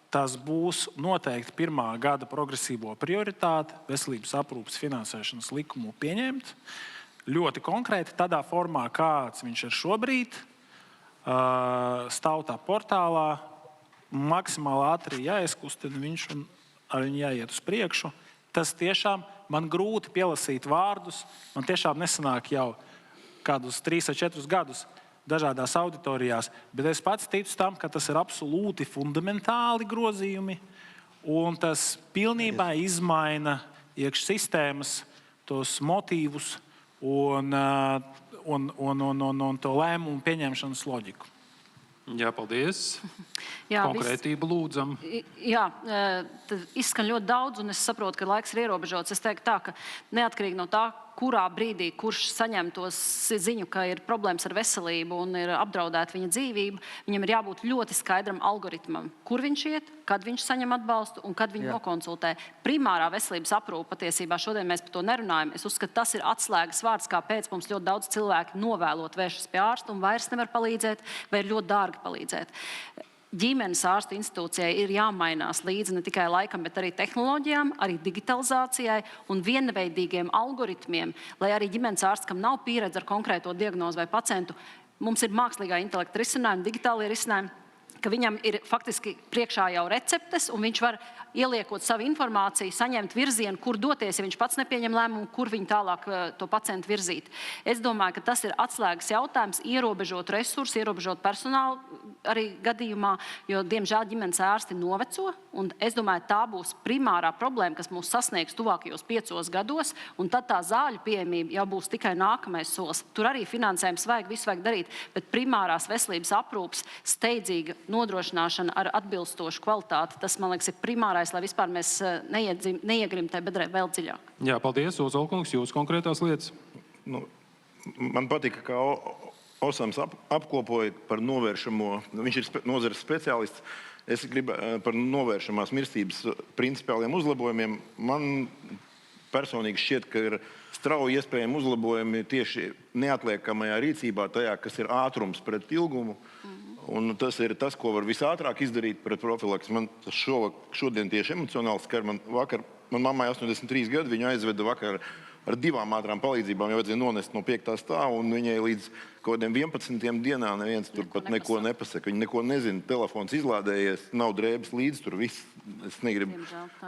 tas būs noteikti pirmā gada progresīvo prioritāte veselības aprūpes finansēšanas likumu pieņemt. Ļoti konkrēti tādā formā, kāds viņš ir šobrīd. Stāv tā portālā, maksimāli ātri jāizkustina viņš un ar viņu jāiet uz priekšu. Tas tiešām man grūti pielasīt vārdus. Man tiešām nesanāk jau kādus 3 vai 4 gadus dažādās auditorijās, bet es pats ticu tam, ka tas ir absolūti fundamentāli grozījumi un tas pilnībā izmaina iekšsistēmas, tos motīvus un to lēmumu pieņemšanas loģiku. Jā, paldies. Jā, Konkrētību lūdzam. Jā, tad izskan ļoti daudz, un es saprotu, ka laiks ir ierobežots. Es teiktu tā, ka neatkarīgi no tā, kurā brīdī kurš saņem to ziņu, ka ir problēmas ar veselību un ir apdraudēta viņa dzīvība, viņam ir jābūt ļoti skaidram algoritmam, kur viņš iet, kad viņš saņem atbalstu un kad viņu nokonsultē. Primārā veselības aprūpe patiesībā šodien mēs par to nerunājam. Es uzskatu, tas ir atslēgas vārds, kāpēc mums ļoti daudz cilvēki novēlot vēršas pie ārsta un vairs nevar palīdzēt vai ir ļoti dārgi palīdzēt. Ģimenes ārstu institūcijai ir jāmainās līdzi ne tikai laikam, bet arī tehnoloģijām, arī digitalizācijai un vienveidīgiem algoritmiem, lai arī ģimenes ārsts, kam nav pieredze ar konkrēto diagnozi vai pacientu, mums ir mākslīgā intelekta risinājumi, digitālie risinājumi, ka viņam ir faktiski priekšā jau receptes, un viņš var ieliekot savu informāciju, saņemt virzienu, kur doties, ja viņš pats nepieņem lēmumu, kur viņu tālāk to pacientu virzīt. Es domāju, ka tas ir atslēgas jautājums, ierobežot resursus, ierobežot personālu arī gadījumā, jo, diemžēl, ģimenes ārsti noveco, un es domāju, tā būs primārā problēma, kas mūs sasniegs tuvākajos 5 gados, un tad tā zāļu pieejamība jau būs tikai nākamais solis. Tur arī finansējums vajag, visu vajag darīt, bet primārās veselības aprūpes steidzīga nodrošināšana ar atbilstošu kvalitāti, tas, man liekas, ir primārais, lai vispār mēs neiegrim tajā bedrē vēl dziļāk. Jā, paldies. Ozolkungs, jūs konkrētās lietas. Man patika, ka Osams apkopoja par novēršamo, viņš ir nozares speciālists, es gribu par novēršamās mirstības principiāliem uzlabojumiem. Man personīgi šķiet, ka ir strauji iespējami uzlabojumi tieši neatliekamajā rīcībā, tajā, kas ir ātrums pret ilgumu. Un tas ir tas, ko var visātrāk izdarīt pret profilaks. Man tas šodien tieši emocionāli skar. Man mammai 83 gadi, viņa aizveda vakar ar 2 ātrām palīdzībām, jau vajadzēja nonest no 5. stāva, un viņai līdz kaut kādiem 11. dienā neviens tur pat neko nepasaka. Viņa neko nezina, telefons izlādējies, nav drēbes līdz tur viss. Es negribu.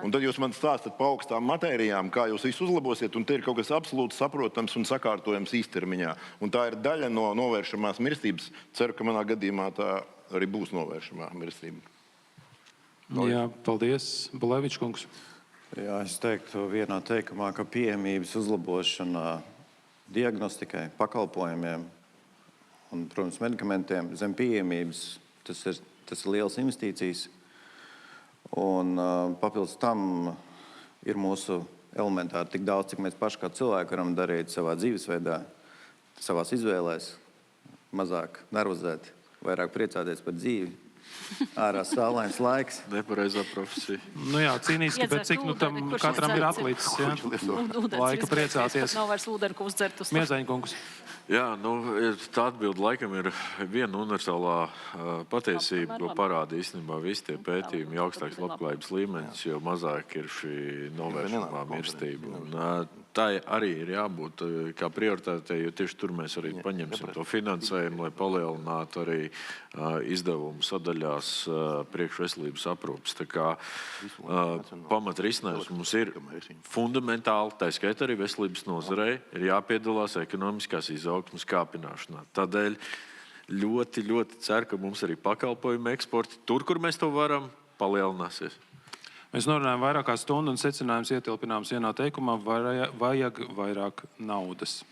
Un tad jūs man stāstat pa augstām matērijām, kā jūs visu uzlabosiet, un te ir kaut kas absolūti saprotams un sakārtojams īstermiņā. Un tā ir daļa no novēršamās mirstības. Ceru, ka manā gadījumā tā arī būs novēršamā mirstība. Jā, paldies. Bulevičs kungs. Jā, es teiktu vienā teikumā, ka pieejamības uzlabošana diagnostikai, pakalpojumiem un, protams, medikamentiem zem pieejamības, tas ir liels investīcijas. Un papildus tam ir mūsu elementāri tik daudz, cik mēs paši kā cilvēki varam darīt savā dzīvesveidā, savās izvēlēs, mazāk nervozēt, vairāk priecāties par dzīvi. Ārā saulains laiks. Nepareizā profesija. Jā, cīnīski, bet cik tam katram ir atlicis, jā? Laika priecāties. Nav vairs ūdeni, ko uzdzert uz Miezaņkungs. Jā, tā atbilde laikam ir viena universālā patiesība, ko parāda īstenībā visi tie pētījumi, jo augstāks labklājības līmenis, jo mazāk ir šī novēršamā mirstība. Un tā arī ir jābūt kā prioritātei, jo tieši tur mēs arī paņemsim to finansējumu, lai palielinātu arī izdevumu sadaļās priekšveselības aprūpes. Tā kā pamatrisinājums mums ir fundamentāli, tā skaitā arī veselības nozarei, ir jāpiedalās ekonomiskās izaugsmes kāpināšanā. Tādēļ ļoti, ļoti ceru, ka mums arī pakalpojumu eksporti tur, kur mēs to varam, palielināsies. Mēs norunājam vairāk kā stundu un secinājums ietilpināms vienā teikumā - vajag vairāk naudas.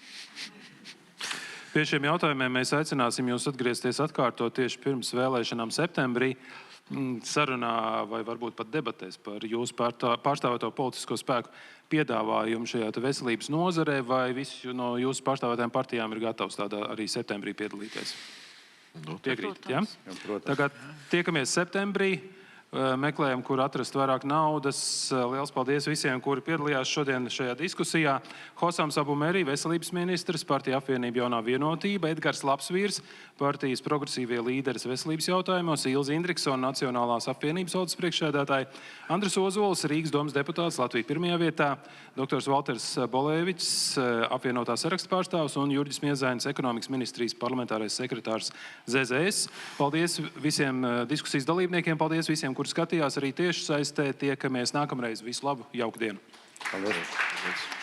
Pie šiem jautājumiem mēs aicināsim jūs atgriezties atkārtot tieši pirms vēlēšanām septembrī, sarunā vai varbūt pat debatēs par jūsu pārstāvēto politisko spēku piedāvājumu šajā veselības nozarē, vai visi no jūsu pārstāvētām partijām ir gatavs tādā arī septembrī piedalīties? Piekrīt, ja? Tagad tiekamies septembrī. Meklējam, kur atrast vairāk naudas. Liels paldies visiem, kuri piedalījās šodien šajā diskusijā. Hosams Abumeri, veselības ministrs, partija apvienība Jaunā vienotība, Edgars Lapsvīrs, partijas progresīvie līderis veselības jautājumos, Ilze Indriksona, Nacionālās apvienības valdes priekšsēdētāji, Andris Ozols, Rīgas domas deputāts, Latvija pirmajā vietā, doktors Valters Bolēvičs, apvienotā saraksta pārstāvs un Jurģis Miezainis, ekonomikas ministrijas parlamentārais sekretārs ZZS. Paldies visiem diskusijas dalībniekiem, paldies visiem, kur skatījās arī tieši saistē. Tiekamies nākamreiz. Visu labu, jauku dienu! Paldies!